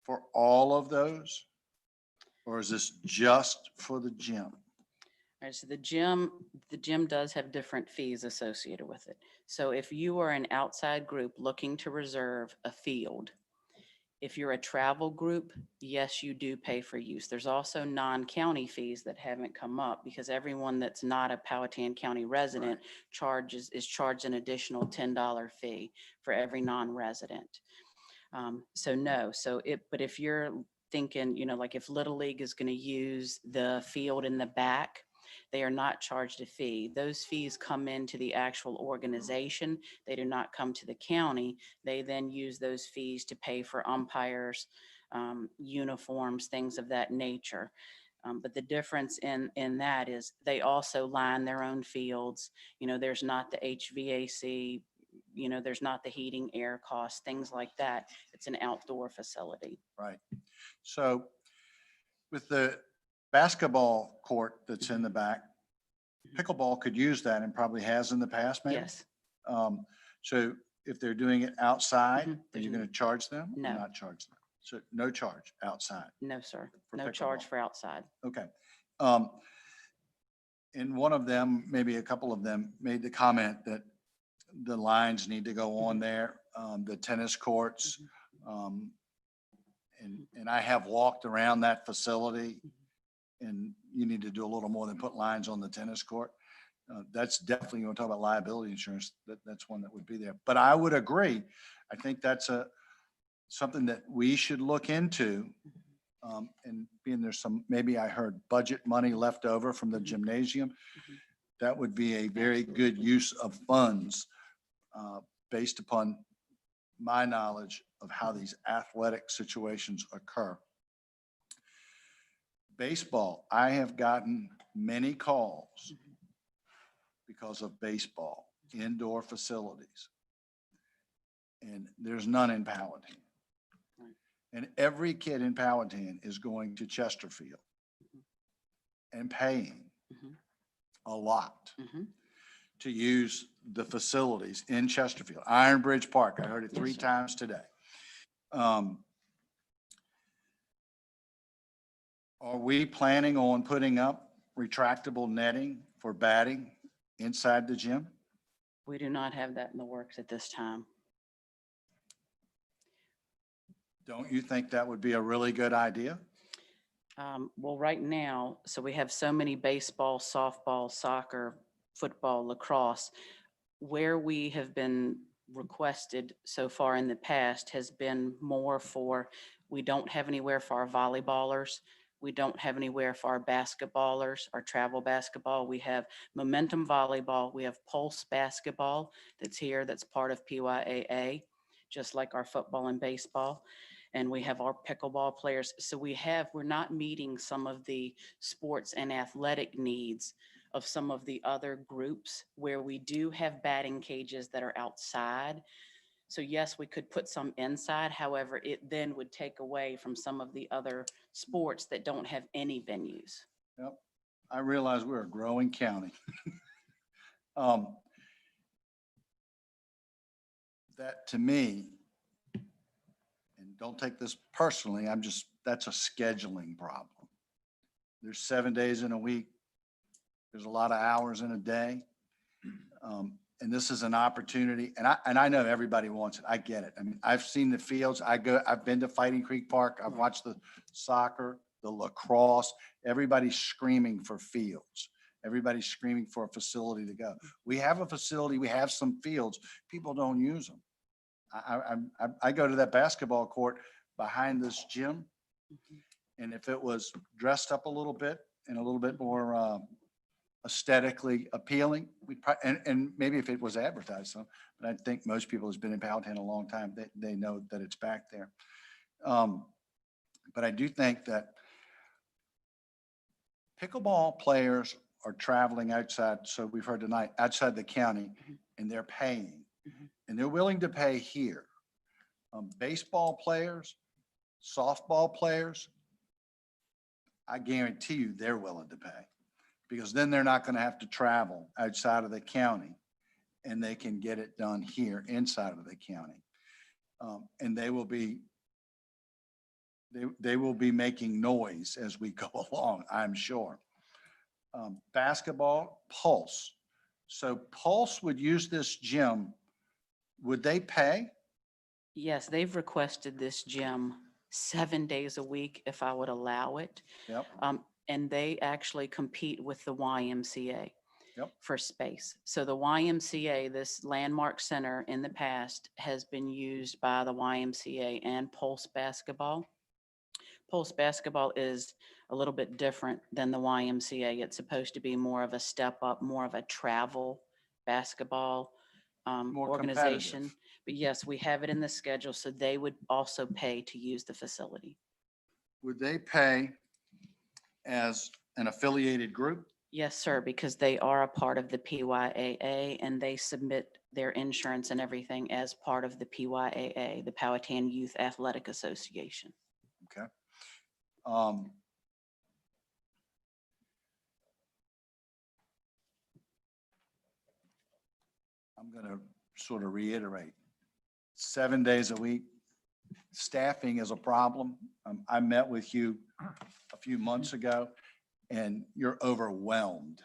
for all of those? Or is this just for the gym? All right, so the gym does have different fees associated with it. So if you are an outside group looking to reserve a field, if you're a travel group, yes, you do pay for use. There's also non-county fees that haven't come up because everyone that's not a Powhatan County resident is charged an additional $10 fee for every non-resident. So no, but if you're thinking, like if Little League is going to use the field in the back, they are not charged a fee. Those fees come into the actual organization. They do not come to the county. They then use those fees to pay for umpires, uniforms, things of that nature. But the difference in that is they also line their own fields. There's not the HVAC, there's not the heating, air costs, things like that. It's an outdoor facility. Right. So with the basketball court that's in the back, pickleball could use that and probably has in the past, maybe? Yes. So if they're doing it outside, Mhm. are you going to charge them? Or No. not charge them? So no charge outside. No, sir. For No charge pickleball. for outside. Okay. And one of them, maybe a couple of them made the comment that the lines need to go on there, the tennis courts. And I have walked around that facility, and you need to do a little more than put lines on the tennis court. That's definitely, you want to talk about liability insurance, that's one that would be there. But I would agree. I think that's something that we should look into. And being there's some, maybe I heard budget money left over from the gymnasium. That would be a very good use of funds based upon my knowledge of how these athletic situations occur. Baseball, I have gotten many calls because of baseball, indoor facilities. And there's none in Powhatan. And every kid in Powhatan is going to Chesterfield and paying a lot to use the facilities in Chesterfield. Iron Bridge Park, I heard it 3 times today. Are we planning on putting up retractable netting for batting inside the gym? We do not have that in the works at this time. Don't you think that would be a really good idea? Well, right now, so we have so many baseball, softball, soccer, football, lacrosse. Where we have been requested so far in the past has been more for, we don't have anywhere for our volleyballers. We don't have anywhere for our basketballers, our travel basketball. We have momentum volleyball. We have pulse basketball that's here, that's part of PYAA, just like our football and baseball. And we have our pickleball players. So we're not meeting some of the sports and athletic needs of some of the other groups where we do have batting cages that are outside. So yes, we could put some inside. However, it then would take away from some of the other sports that don't have any venues. Yep. I realize we're a growing county. That to me, and don't take this personally, that's a scheduling problem. There's 7 days in a week. There's a lot of hours in a day. And this is an opportunity, and I know everybody wants it. I get it. I mean, I've seen the fields. I've been to Fighting Creek Park. I've watched the soccer, the lacrosse. Everybody's screaming for fields. Everybody's screaming for a facility to go. We have a facility. We have some fields. People don't use them. I go to that basketball court behind this gym, and if it was dressed up a little bit and a little bit more aesthetically appealing, and maybe if it was advertised, so, but I think most people who's been in Powhatan a long time, they know that it's back there. But I do think that pickleball players are traveling outside, so we've heard tonight, outside the county, and they're paying. And they're willing to pay here. Baseball players, Softball players, I guarantee you they're willing to pay, because then they're not going to have to travel outside of the county, and they can get it done here inside of the county. And they will be making noise as we go along, I'm sure. Basketball, Pulse. So Pulse would use this gym. Would they pay? Yes, they've requested this gym 7 days a week if I would allow it. Yep. And they actually compete with the YMCA Yep. for space. So the YMCA, this landmark center in the past, has been used by the YMCA and Pulse Basketball. Pulse Basketball is a little bit different than the YMCA. It's supposed to be more of a step up, more of a travel basketball organization. competitive. But yes, we have it in the schedule, so they would also pay to use the facility. Would they pay as an affiliated group? Yes, sir, because they are a part of the PYAA and they submit their insurance and everything as part of the PYAA, the Powhatan Youth Athletic Association. Okay. I'm going to sort of reiterate, 7 days a week, staffing is a problem. I met with you a few months ago and you're overwhelmed.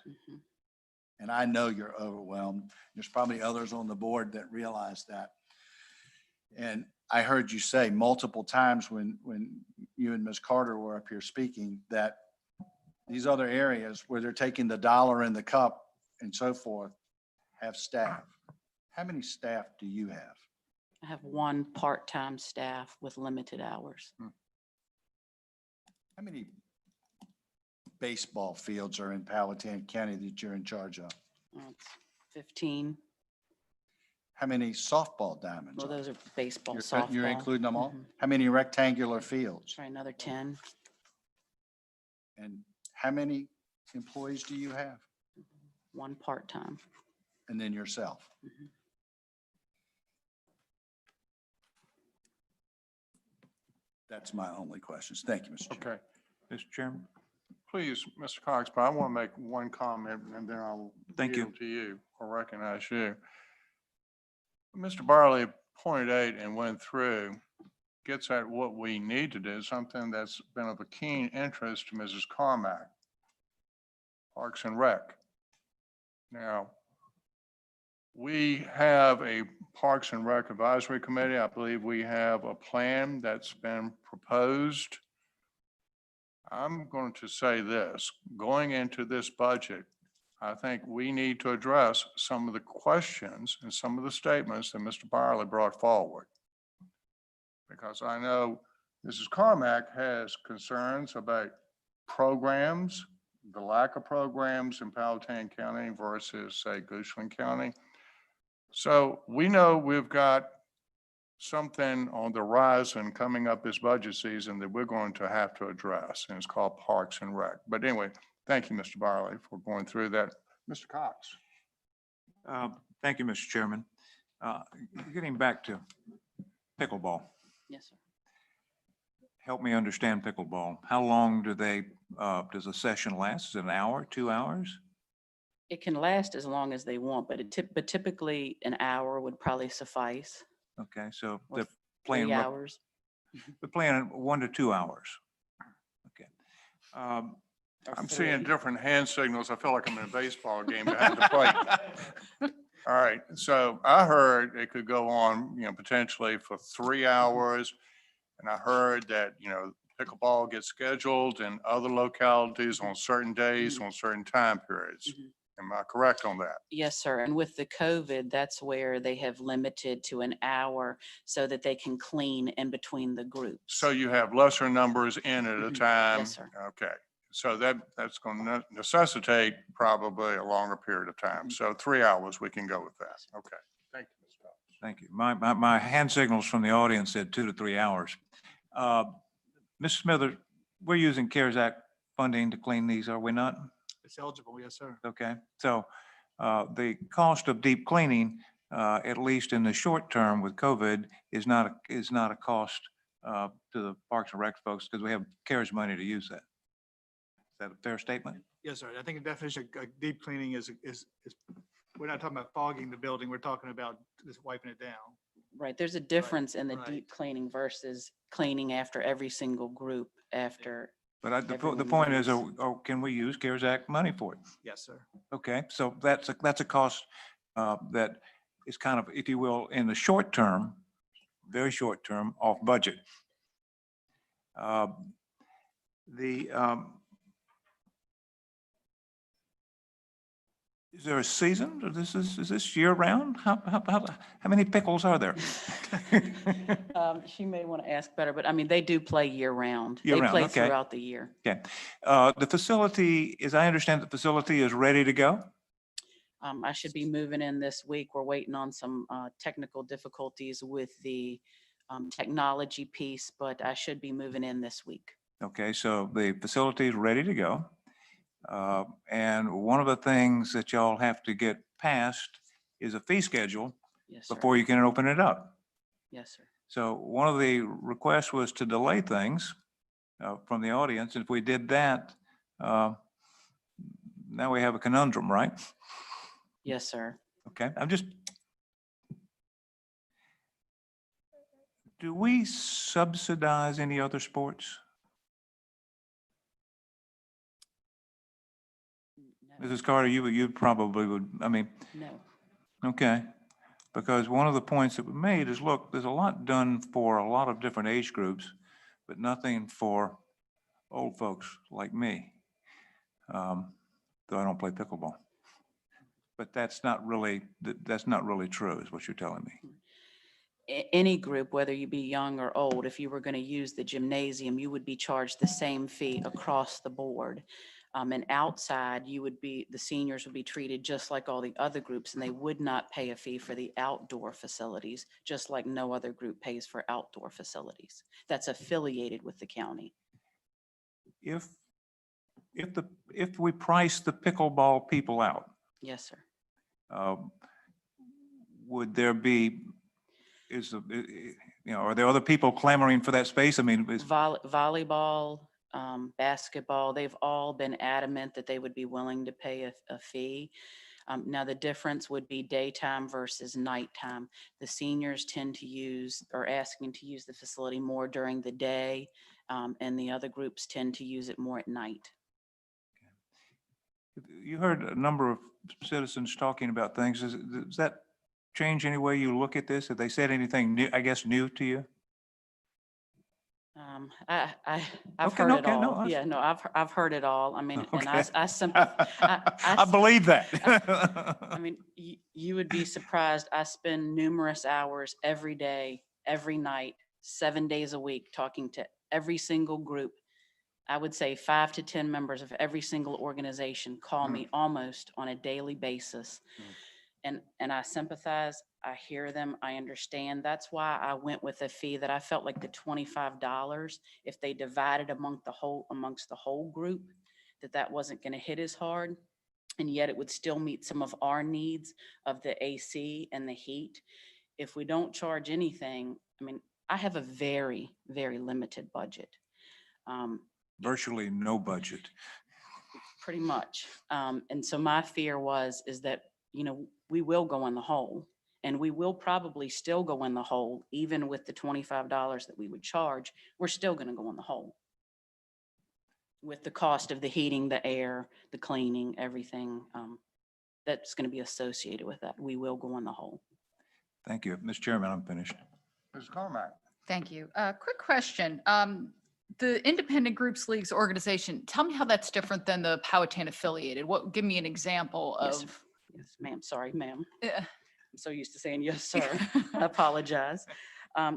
And I know you're overwhelmed. There's probably others on the board that realize that. And I heard you say multiple times when you and Ms. Carter were up here speaking that these other areas where they're taking the dollar in the cup and so forth have staff. How many staff do you have? I have one part-time staff with limited hours. How many baseball fields are in Powhatan County that you're in charge of? It's 15. How many softball diamonds? Well, are those are baseball, You're softball. You're including them all? Mhm. How many rectangular fields? Try another 10. And how many employees do you have? One part-time. And then yourself? Mhm. That's my only questions. Thank you, Mr. Chairman. Okay. Mr. Chairman? Please, Mr. Cox, but I want to make one comment and then I'll Thank you. yield to you or recognize you. Mr. Barley pointed out and went through, gets at what we need to do, something that's been of a keen interest to Mrs. Carmack, Parks and Rec. Now, we have a Parks and Rec Advisory Committee. I believe we have a plan that's been proposed. I'm going to say this, going into this budget, I think we need to address some of the questions and some of the statements that Mr. Byerly brought forward. Because I know Mrs. Carmack has concerns about programs, the lack of programs in Powhatan County versus, say, Goochland County. So we know we've got something on the horizon coming up this budget season that we're going to have to address, and it's called Parks and Rec. But anyway, thank you, Mr. Byerly, for going through that. Mr. Cox. Thank you, Mr. Chairman. Getting back to pickleball, Yes, sir. help me understand pickleball. How long do does a session last? Is it an hour, 2 hours? It can last as long as they want, but typically an hour would probably suffice. Okay, so Or they're playing, 3 hours. they're playing 1 to 2 hours. Okay. I'm seeing different hand signals. I feel like I'm in a baseball game to have to play. All right, so I heard it could go on, potentially for 3 hours. And I heard that, pickleball gets scheduled in other localities on certain days, on certain time periods. Am I correct on that? Yes, sir. And with the COVID, that's where they have limited to an hour so that they can clean in between the groups. So you have lesser numbers in at a time? Yes, sir. Okay, so that's going to necessitate probably a longer period of time. So 3 hours, we can go with that. Okay, thank you, Mr. Cox. Thank you. My hand signals from the audience said 2 to 3 hours. Ms. Smithers, we're using CARES Act funding to clean these, are we not? It's eligible, yes, sir. Okay, so the cost of deep cleaning, at least in the short term with COVID, is not a cost to the Parks and Rec folks because we have CARES money to use that. Is that a fair statement? Yes, sir. I think the definition of deep cleaning is, we're not talking about fogging the building. We're talking about just wiping it down. Right, there's a difference in the right. deep cleaning versus cleaning after every single group after. But the everyone point is, leaves. can we use CARES Act money for it? Yes, sir. Okay, so that's a cost that is kind of, if you will, in the short term, very short term, off budget. Is there a season? Or is this year round? How many pickles are there? She may want to ask better, but I mean, they do play year round. They Year-round, play okay. throughout the year. Okay. The facility, as I understand, the facility is ready to go? I should be moving in this week. We're waiting on some technical difficulties with the technology piece, but I should be moving in this week. Okay, so the facility is ready to go. And one of the things that y'all have to get passed is a fee schedule Yes, sir. before you can open it up. Yes, sir. So one of the requests was to delay things from the audience. And if we did that, now we have a conundrum, right? Yes, sir. Okay, do we subsidize any other sports? No. Mrs. Carter, you probably would, I mean, No. okay. Because one of the points that we made is, look, there's a lot done for a lot of different age groups, but nothing for old folks like me. Though I don't play pickleball. But that's not really true, is what you're telling me. Any group, whether you be young or old, if you were going to use the gymnasium, you would be charged the same fee across the board. And outside, the seniors would be treated just like all the other groups, and they would not pay a fee for the outdoor facilities, just like no other group pays for outdoor facilities. That's affiliated with the county. If we price the pickleball people out, Yes, sir. would there be, are there other people clamoring for that space? I mean, Volleyball, basketball, they've all been adamant that they would be willing to pay a fee. Now, the difference would be daytime versus nighttime. The seniors tend to are asking to use the facility more during the day, and the other groups tend to use it more at night. you heard a number of citizens talking about things. Does that change any way you look at this? Have they said anything new, I guess, new to you? I've Okay, heard no, it okay, no, all. Yeah, no, I've heard it all. I mean, and Okay. I I believe that. I mean, you would be surprised. I spend numerous hours every day, every night, 7 days a week, talking to every single group. I would say 5 to 10 members of every single organization call me almost on a daily basis. And I sympathize, I hear them, I understand. That's why I went with a fee that I felt like the $25, if they divided amongst the whole group, that wasn't going to hit as hard. And yet it would still meet some of our needs of the AC and the heat. If we don't charge anything, I mean, I have a very, very limited budget. Virtually no budget. Pretty much. And so my fear is that, we will go in the hole, and we will probably still go in the hole, even with the $25 that we would charge. We're still going to go in the hole with the cost of the heating, the air, the cleaning, everything that's going to be associated with that. We will go in the hole. Thank you. Mr. Chairman, I'm finished. Ms. Carmack. Thank you. Quick question. The Independent Groups Leagues organization, tell me how that's different than the Powhatan affiliated. Give me an example Yes, of. Yes, ma'am. Sorry, ma'am. Yeah. I'm so used to saying yes, sir. I apologize.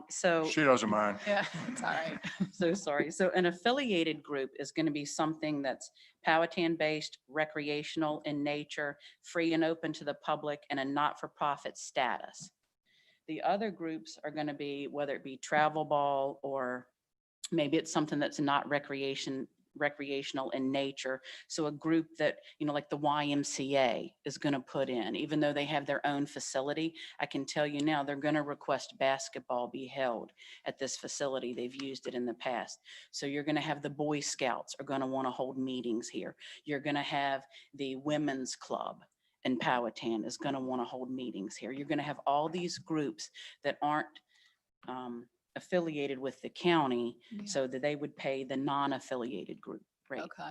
She doesn't mind. Yeah, it's all right. So sorry. So an affiliated group is going to be something that's Powhatan-based, recreational in nature, free and open to the public, and a not-for-profit status. The other groups are going to be, whether it be travel ball or maybe it's something that's not recreation recreational in nature. So a group that, like the YMCA is going to put in, even though they have their own facility, I can tell you now, they're going to request basketball be held at this facility. They've used it in the past. So you're going to have the Boy Scouts are going to want to hold meetings here. You're going to have the Women's Club in Powhatan is going to want to hold meetings here. You're going to have all these groups that aren't affiliated with the county, so that they would pay the non-affiliated group rate. Okay.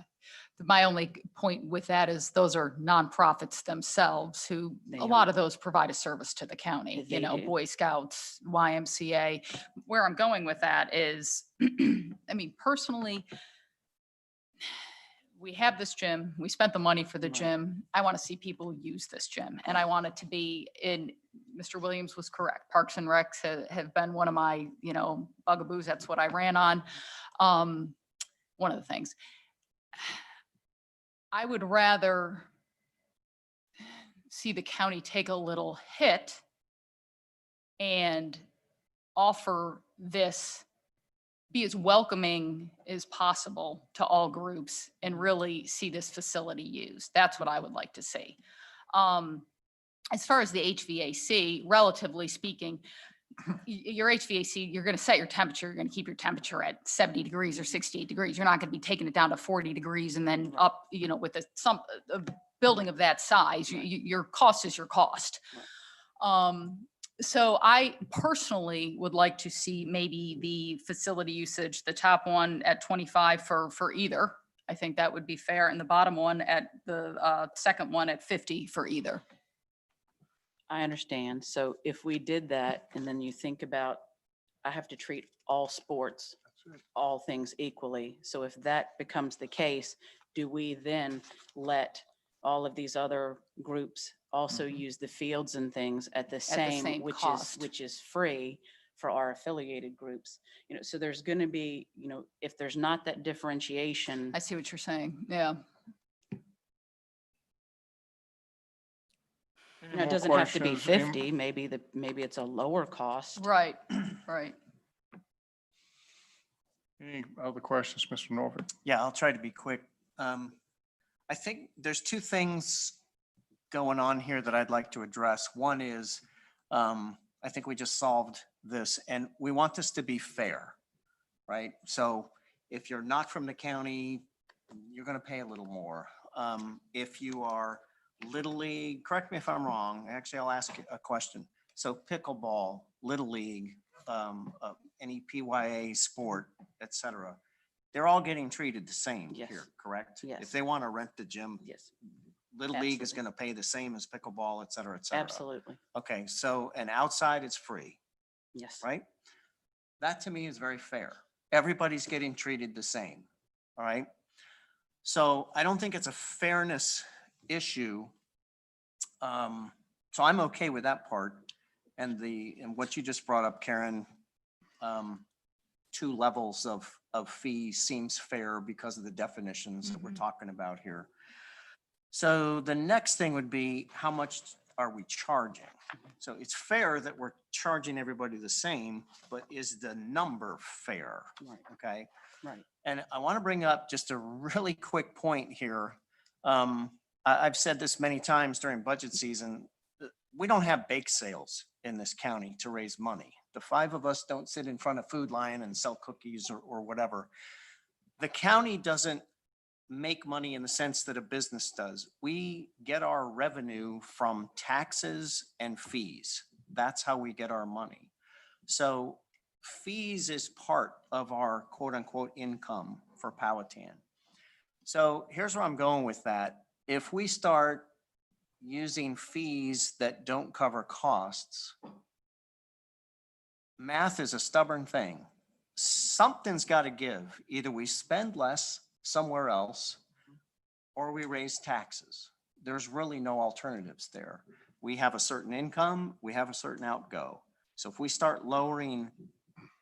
My only point with that is those are nonprofits themselves who, a lot of those provide a service to the county, They do. Boy Scouts, YMCA. Where I'm going with that is, I mean, personally, we have this gym, we spent the money for the gym. I want to see people use this gym and I want it to be in, Mr. Williams was correct. Parks and Recs have been one of my, bugaboos. That's what I ran on. One of the things. I would rather see the county take a little hit and offer this, be as welcoming as possible to all groups and really see this facility used. That's what I would like to see. As far as the HVAC, relatively speaking, your HVAC, you're going to set your temperature, you're going to keep your temperature at 70 degrees or 68 degrees. You're not going to be taking it down to 40 degrees and then up, with a building of that size, your cost is your cost. So I personally would like to see maybe the facility usage, the top one at 25 for either. I think that would be fair. And the bottom one at the second one at 50 for either. I understand. So if we did that, and then you think about, I have to treat all sports, all things equally. So if that becomes the case, do we then let all of these other groups also use the fields and things at the same, which is free for our affiliated groups? So there's going to be, if there's not that differentiation. I see what you're saying. Yeah. It doesn't have to be 50. Maybe it's a lower cost. Right, right. Any other questions, Mr. Norfolk? Yeah, I'll try to be quick. I think there's two things going on here that I'd like to address. One is, I think we just solved this and we want this to be fair, right? So if you're not from the county, you're going to pay a little more. If you are Little League, correct me if I'm wrong. Actually, I'll ask a question. So pickleball, Little League, any PYA sport, et cetera, they're all getting treated the same here, correct? Yes. If they want to rent the gym, yes, Little League is going to pay the same as pickleball, et cetera, et cetera. Absolutely. Okay, so, and outside it's free, Yes. right? That to me is very fair. Everybody's getting treated the same, all right? So I don't think it's a fairness issue. So I'm okay with that part. And what you just brought up, Karen, 2 levels of fees seems fair because of the definitions that we're talking about here. So the next thing would be, how much are we charging? So it's fair that we're charging everybody the same, but is the number fair? Right. Okay. Right. And I want to bring up just a really quick point here. I've said this many times during budget season. We don't have bake sales in this county to raise money. The 5 of us don't sit in front of Food Lion and sell cookies or whatever. The county doesn't make money in the sense that a business does. We get our revenue from taxes and fees. That's how we get our money. So fees is part of our quote unquote income for Powhatan. So here's where I'm going with that. If we start using fees that don't cover costs, math is a stubborn thing. Something's got to give. Either we spend less somewhere else or we raise taxes. There's really no alternatives there. We have a certain income, we have a certain outgo. So if we start lowering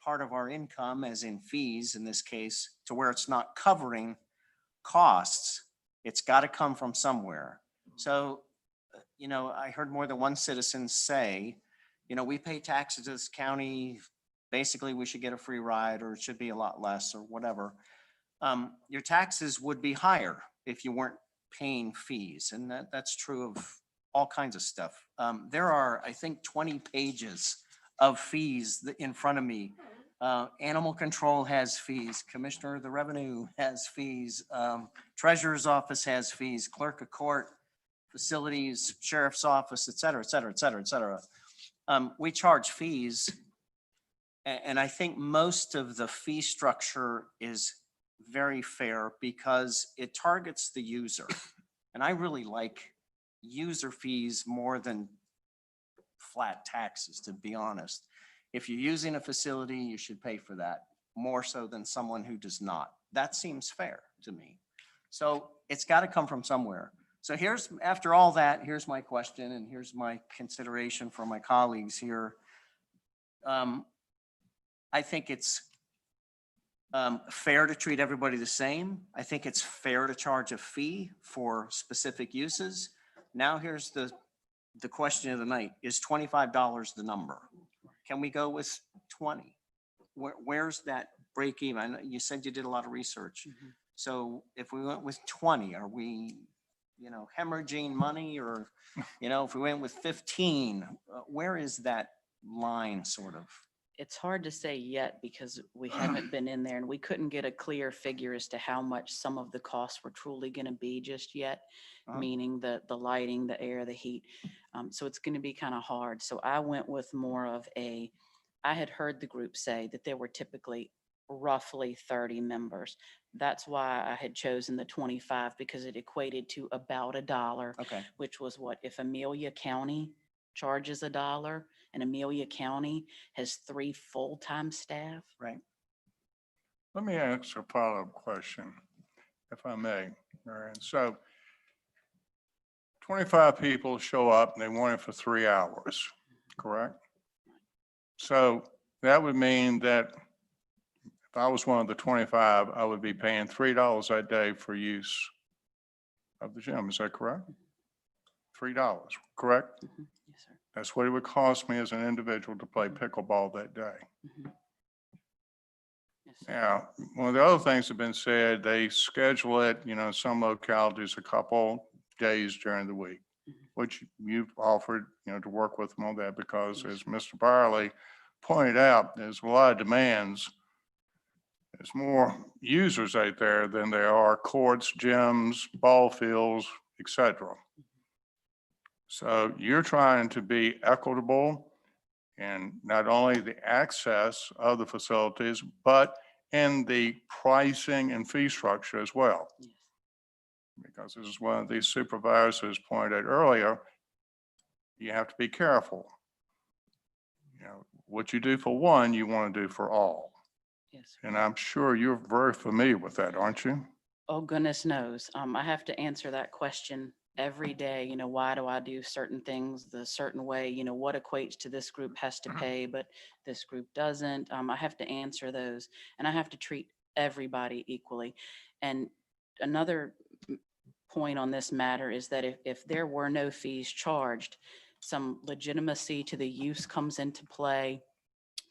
part of our income, as in fees in this case, to where it's not covering costs, it's got to come from somewhere. So, I heard more than one citizen say, we pay taxes to this county, basically we should get a free ride or it should be a lot less or whatever. your taxes would be higher if you weren't paying fees. And that's true of all kinds of stuff. There are, I think, 20 pages of fees in front of me. Animal control has fees, Commissioner of the Revenue has fees, Treasurer's Office has fees, Clerk of Court, facilities, Sheriff's Office, et cetera, et cetera, et cetera, et cetera. We charge fees. And I think most of the fee structure is very fair because it targets the user. And I really like user fees more than flat taxes, to be honest. If you're using a facility, you should pay for that more so than someone who does not. That seems fair to me. So it's got to come from somewhere. So here's, after all that, here's my question and here's my consideration for my colleagues here. I think it's fair to treat everybody the same. I think it's fair to charge a fee for specific uses. Now here's the question of the night. Is $25 the number? Can we go with 20? Where's that break even? I know you said you did a lot of research. So if we went with 20, are we, hemorrhaging money? Or, if we went with 15, where is that line sort of? It's hard to say yet because we haven't been in there and we couldn't get a clear figure as to how much some of the costs were truly going to be just yet, meaning the lighting, the air, the heat. So it's going to be kind of hard. So I went with more of I had heard the group say that there were typically roughly 30 members. That's why I had chosen the 25 because it equated to about $1, which was what, if Amelia County charges $1 and Amelia County has 3 full-time staff. Right. Let me ask a follow-up question, if I may, Marion. So 25 people show up and they want it for 3 hours, correct? So that would mean that if I was one of the 25, I would be paying $3 a day for use of the gym. Is that correct? $3, correct? Yes, sir. That's what it would cost me as an individual to play pickleball that day. Yes, sir. Now, one of the other things that have been said, they schedule it, in some localities, a couple days during the week, which you've offered, to work with them on that because as Mr. Byerly pointed out, there's a lot of demands. There's more users out there than there are courts, gyms, ball fields, et cetera. So you're trying to be equitable in not only the access of the facilities, but in the pricing and fee structure as well. Yes. Because this is one of these supervisors pointed out earlier, you have to be careful. What you do for one, you want to do for all. Yes. And I'm sure you're very familiar with that, aren't you? Oh, goodness knows. I have to answer that question every day. Why do I do certain things the certain way? What equates to this group has to pay, but this group doesn't. I have to answer those and I have to treat everybody equally. And another point on this matter is that if there were no fees charged, some legitimacy to the use comes into play.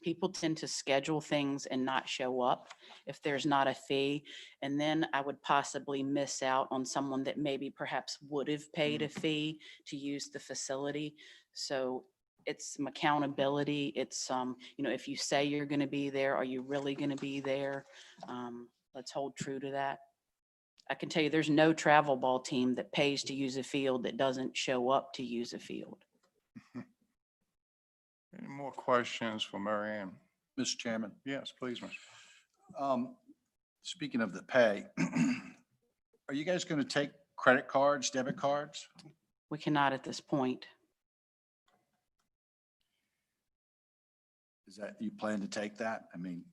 People tend to schedule things and not show up if there's not a fee. And then I would possibly miss out on someone that maybe perhaps would have paid a fee to use the facility. So it's some accountability. It's, if you say you're going to be there, are you really going to be there? Let's hold true to that. I can tell you there's no travel ball team that pays to use a field that doesn't show up to use a field. Any more questions for Mary Ann? Mr. Chairman, Yes, please, Mr. speaking of the pay, are you guys going to take credit cards, debit cards? We cannot at this point. Is that, you plan to take that? I mean,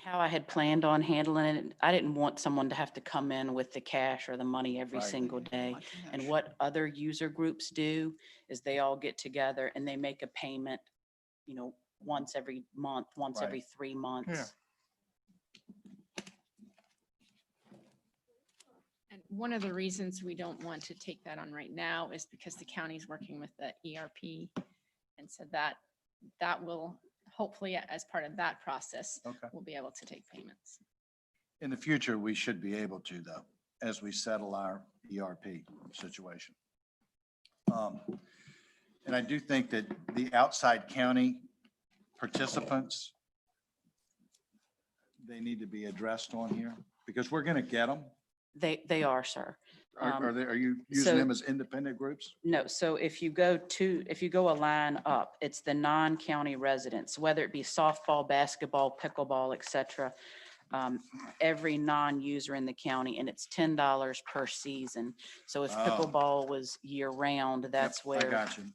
How I had planned on handling it, I didn't want someone to have to come in with the cash or the money every Right. single day. And what other user groups do is they all get together and they make a payment, once every month, once Right. every 3 months. Yeah. And one of the reasons we don't want to take that on right now is because the county's working with the ERP. And so that will hopefully as part of that process, Okay. we'll be able to take payments. In the future, we should be able to, though, as we settle our ERP situation. And I do think that the outside county participants, they need to be addressed on here because we're going to get them. They are, sir. Are you using so- them as independent groups? No, so if you go a line up, it's the non-county residents, whether it be softball, basketball, pickleball, et cetera. Every non-user in the county, and it's $10 per season. So if Oh. pickleball was year round, that's Yep, where. I got you.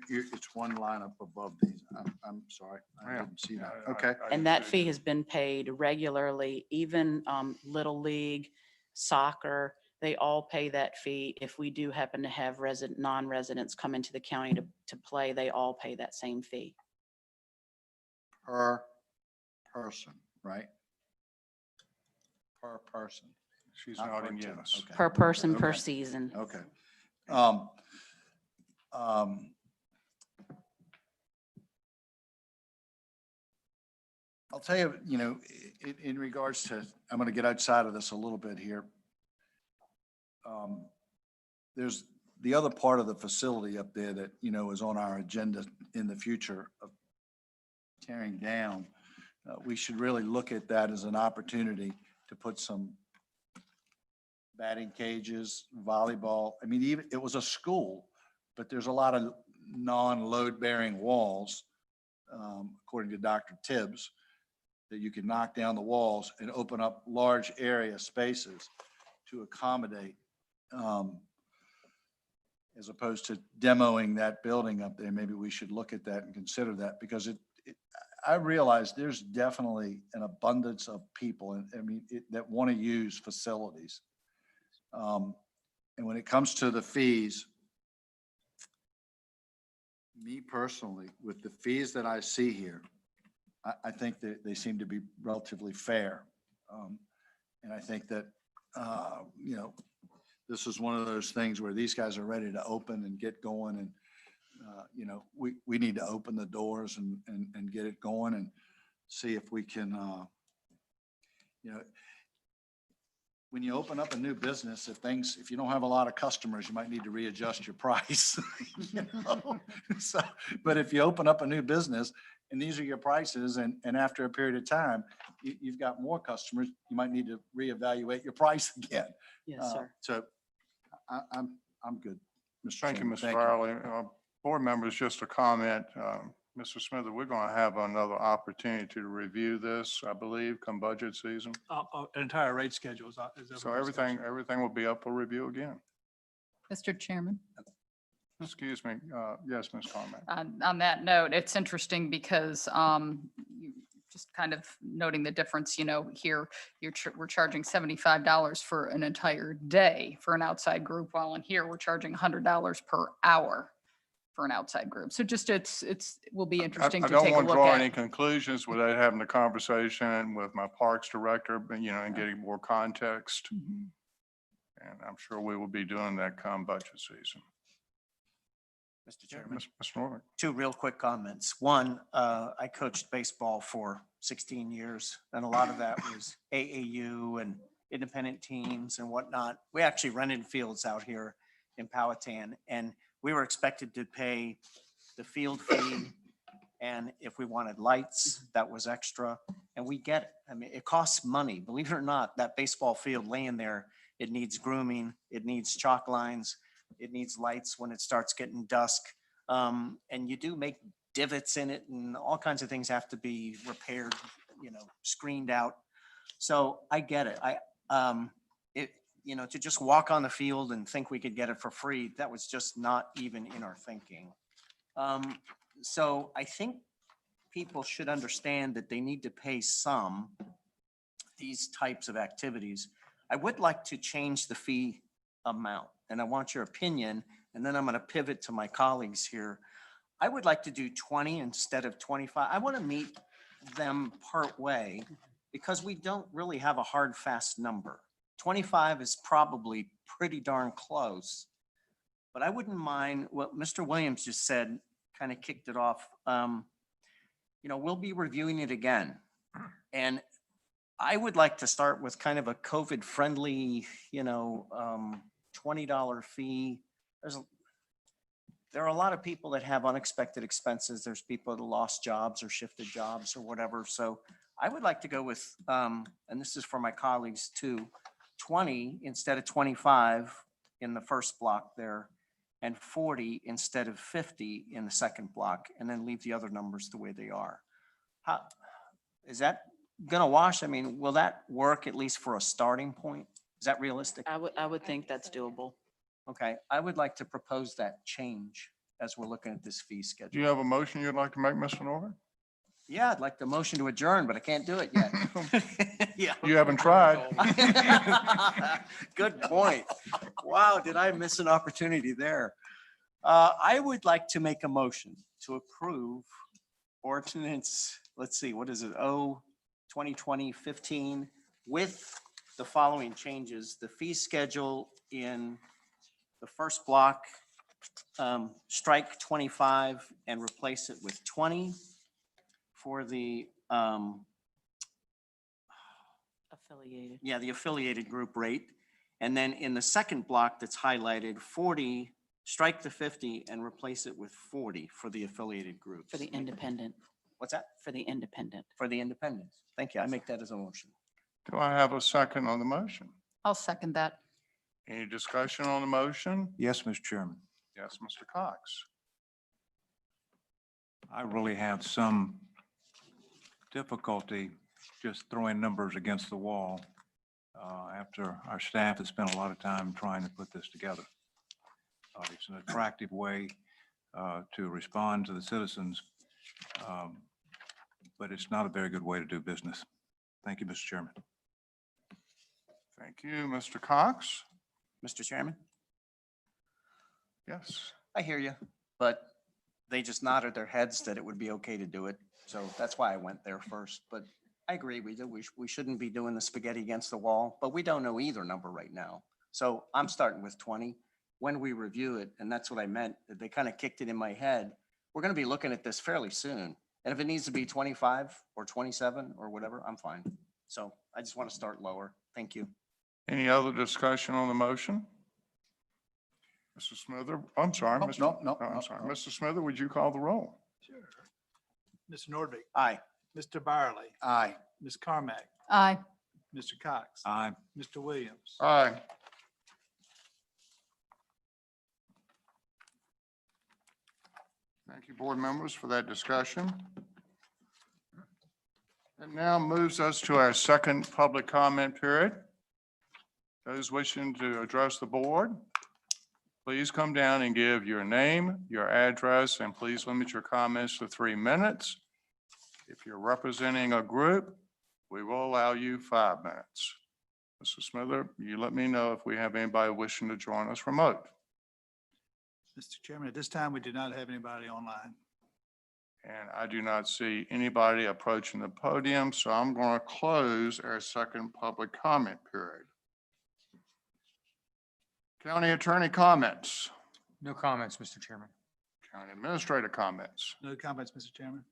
It's one line up above these. I'm sorry. I didn't see that. Okay. And that fee has been paid regularly, even Little League, soccer, they all pay that fee. If we do happen to have non-residents come into the county to play, they all pay that same fee. Per person, right? Per person. She's not per nodding team. yes. Okay. Per person, per Okay. season. Okay. I'll tell you, in regards to, I'm going to get outside of this a little bit here. There's the other part of the facility up there that, is on our agenda in the future of tearing down. We should really look at that as an opportunity to put some batting cages, volleyball. I mean, even, it was a school, but there's a lot of non-load bearing walls, according to Dr. Tibbs, that you can knock down the walls and open up large area spaces to accommodate, as opposed to demoing that building up there. Maybe we should look at that and consider that because I realize there's definitely an abundance of people that want to use facilities. And when it comes to the fees, me personally, with the fees that I see here, I think that they seem to be relatively fair. And I think that, this is one of those things where these guys are ready to open and get going. And, we need to open the doors and get it going and see if we can, when you open up a new business, if you don't have a lot of customers, you might need to readjust your price. So, but if you open up a new business and these are your prices and after a period of time, you've got more customers, you might need to reevaluate your price again. Yes, sir. So I'm good. Mr. Thank you, Chairman. Mr. Farley. Board members, just a comment. Mr. Smith, we're going to have another opportunity to review this, I believe, come budget season. Entire rate schedule is up. So everything will be up for review again. Mr. Chairman. Excuse me. Yes, Ms. Carmen. On that note, it's interesting because just kind of noting the difference, here we're charging $75 for an entire day for an outside group, while in here we're charging $100 per hour for an outside group. So just will be interesting I to don't take a want to look draw at. any conclusions without having a conversation with my parks director, but, and getting more context. Mhm. And I'm sure we will be doing that come budget season. Mr. Chairman, Mr. Norman. two real quick comments. One, I coached baseball for 16 years, and a lot of that was AAU and independent teams and whatnot. We actually rented fields out here in Powhatan, and we were expected to pay the field fee, and if we wanted lights, that was extra, and we get it. I mean, it costs money. Believe it or not, that baseball field laying there, it needs grooming, it needs chalk lines, it needs lights when it starts getting dusk. And you do make divots in it and all kinds of things have to be repaired, screened out. So I get it. To just walk on the field and think we could get it for free, that was just not even in our thinking. So I think people should understand that they need to pay these types of activities. I would like to change the fee amount, and I want your opinion, and then I'm going to pivot to my colleagues here. I would like to do 20 instead of 25. I want to meet them part way because we don't really have a hard, fast number. 25 is probably pretty darn close, but I wouldn't mind what Mr. Williams just said, kind of kicked it off. we'll be reviewing it again. And I would like to start with kind of a COVID-friendly, $20 fee. There are a lot of people that have unexpected expenses. There's people that lost jobs or shifted jobs or whatever. So I would like to go with, and this is for my colleagues too, 20 instead of 25 in the first block there, and 40 instead of 50 in the second block, and then leave the other numbers the way they are. How, is that gonna wash? I mean, will that work at least for a starting point? Is that realistic? I would think that's doable. Okay, I would like to propose that change as we're looking at this fee Do schedule. you have a motion you'd like to make, Mr. Norman? Yeah, I'd like the motion to adjourn, but I can't do it yet. Yeah. You haven't tried. Good point. Wow, did I miss an opportunity there? I would like to make a motion to approve ordinance, let's see, what is it? 2020-15 with the following changes. The fee schedule in the first block, strike 25 and replace it with 20 for the, Affiliated. yeah, the affiliated group rate. And then in the second block that's highlighted, 40, strike the 50 and replace it with 40 for the affiliated groups. For the independent. What's that? For the independent. For the independents. Thank you. I make that as a motion. Do I have a second on the motion? I'll second that. Any discussion on the motion? Yes, Mr. Chairman. Yes, Mr. Cox. I really have some difficulty just throwing numbers against the wall after our staff has spent a lot of time trying to put this together. It's an attractive way to respond to the citizens, but it's not a very good way to do business. Thank you, Mr. Chairman. Thank you, Mr. Cox. Mr. Chairman, Yes. I hear you, but they just nodded their heads that it would be okay to do it. So that's why I went there first. But I agree with you. We shouldn't be doing the spaghetti against the wall, but we don't know either number right now. So I'm starting with 20. When we review it, and that's what I meant, that they kind of kicked it in my head. We're going to be looking at this fairly soon. And if it needs to be 25 or 27 or whatever, I'm fine. So I just want to start lower. Thank you. Any other discussion on the motion? Mr. Smither, I'm sorry. Oh, Mr. no, I'm no, sorry. no. Mr. Smither, would you call the roll? Sure. Mr. Nordvig, Aye. Mr. Byerly, Aye. Ms. Carmack, Aye. Mr. Cox, Aye. Mr. Williams. Aye. Thank you, board members, for that discussion. It now moves us to our second public comment period. Those wishing to address the board, please come down and give your name, your address, and please limit your comments to 3 minutes. If you're representing a group, we will allow you 5 minutes. Mr. Smither, you let me know if we have anybody wishing to join us remote. Mr. Chairman, at this time, we do not have anybody online. And I do not see anybody approaching the podium, so I'm going to close our second public comment period. County attorney comments, No comments, Mr. Chairman. county administrator comments, No comments, Mr. Chairman.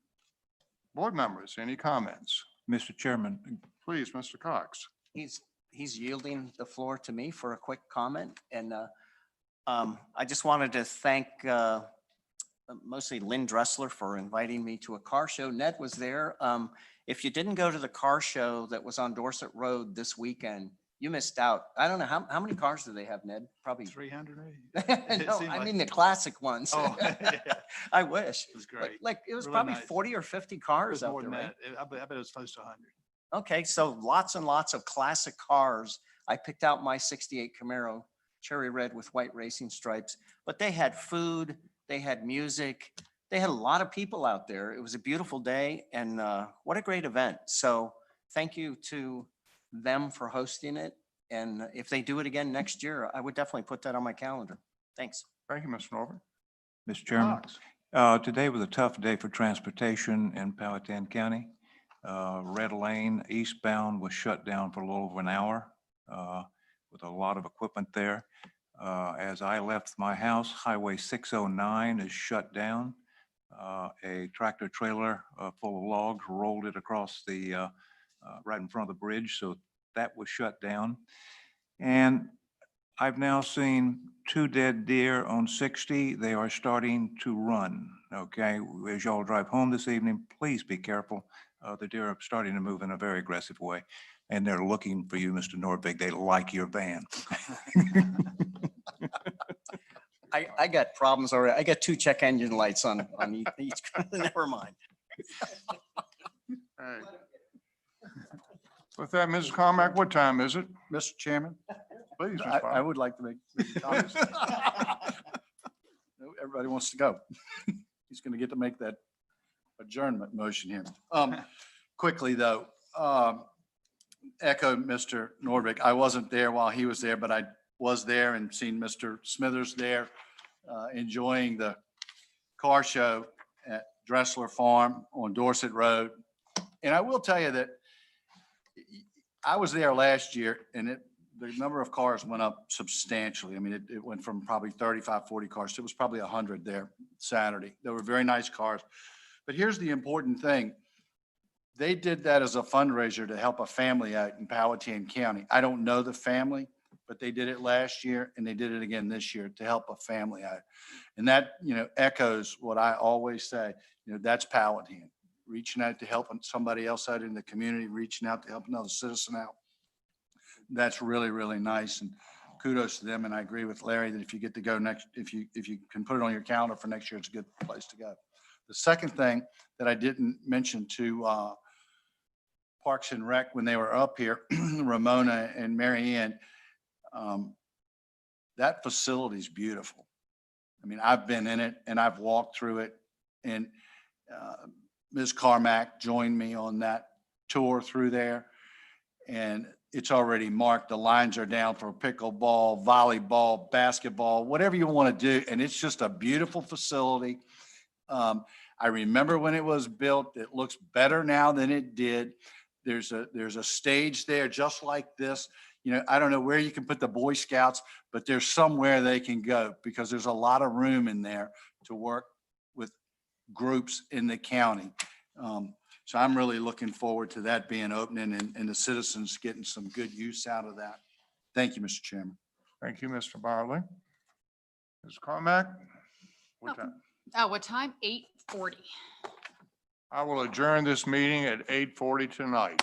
board members, any comments? Mr. Chairman, Please, Mr. Cox. He's yielding the floor to me for a quick comment. And I just wanted to thank mostly Lynn Dressler for inviting me to a car show. Ned was there. If you didn't go to the car show that was on Dorset Road this weekend, you missed out. I don't know, how many cars do they have, Ned? Probably. 300 maybe? It No, seemed I like- mean the classic ones. Oh, yeah. I wish. It was great. Like, it was Really probably nice. 40 or 50 It cars was out more there, than right? that. I bet it was close to 100. Okay, so lots and lots of classic cars. I picked out my 68 Camaro, cherry red with white racing stripes, but they had food, they had music, they had a lot of people out there. It was a beautiful day and what a great event. So thank you to them for hosting it. And if they do it again next year, I would definitely put that on my calendar. Thanks. Thank you, Mr. Norman. Mr. Chairman, today was a tough day for transportation in Powhatan County. Red Lane eastbound was shut down for a little over an hour with a lot of equipment there. As I left my house, Highway 609 is shut down. a tractor trailer full of logs, rolled it across the, right in front of the bridge. So that was shut down. And I've now seen 2 dead deer on 60. They are starting to run, okay? As y'all drive home this evening, please be careful. The deer are starting to move in a very aggressive way, and they're looking for you, Mr. Nordvig. They like your van. I got problems already. I got 2 check engine lights on each, never mind. All right. With that, Mrs. Carmack, what time is it? Mr. Chairman, Please, Ms. I Fox. would like to make comments. Everybody wants to go. He's going to get to make that adjournment motion here. Quickly, though, echo Mr. Nordvig. I wasn't there while he was there, but I was there and seen Mr. Smithers there enjoying the car show at Dressler Farm on Dorset Road. And I will tell you that I was there last year and the number of cars went up substantially. I mean, it went from probably 35, 40 cars. It was probably 100 there Saturday. They were very nice cars. But here's the important thing. They did that as a fundraiser to help a family out in Powhatan County. I don't know the family, but they did it last year and they did it again this year to help a family out. And that, echoes what I always say, that's Powhatan, reaching out to help somebody else out in the community, reaching out to help another citizen out. That's really, really nice. And kudos to them. And I agree with Larry that if you get to go next, if you can put it on your calendar for next year, it's a good place to go. The second thing that I didn't mention to Parks and Rec when they were up here, Ramona and Mary Ann, that facility is beautiful. I mean, I've been in it and I've walked through it, and Ms. Carmack joined me on that tour through there, and it's already marked. The lines are down for pickleball, volleyball, basketball, whatever you want to do. And it's just a beautiful facility. I remember when it was built, it looks better now than it did. There's a stage there just like this. I don't know where you can put the Boy Scouts, but there's somewhere they can go because there's a lot of room in there to work with groups in the county. So I'm really looking forward to that being opening and the citizens getting some good use out of that. Thank you, Mr. Chairman. Thank you, Mr. Barley. Ms. Carmack? What time? What time? 8:40. I will adjourn this meeting at 8:40 tonight.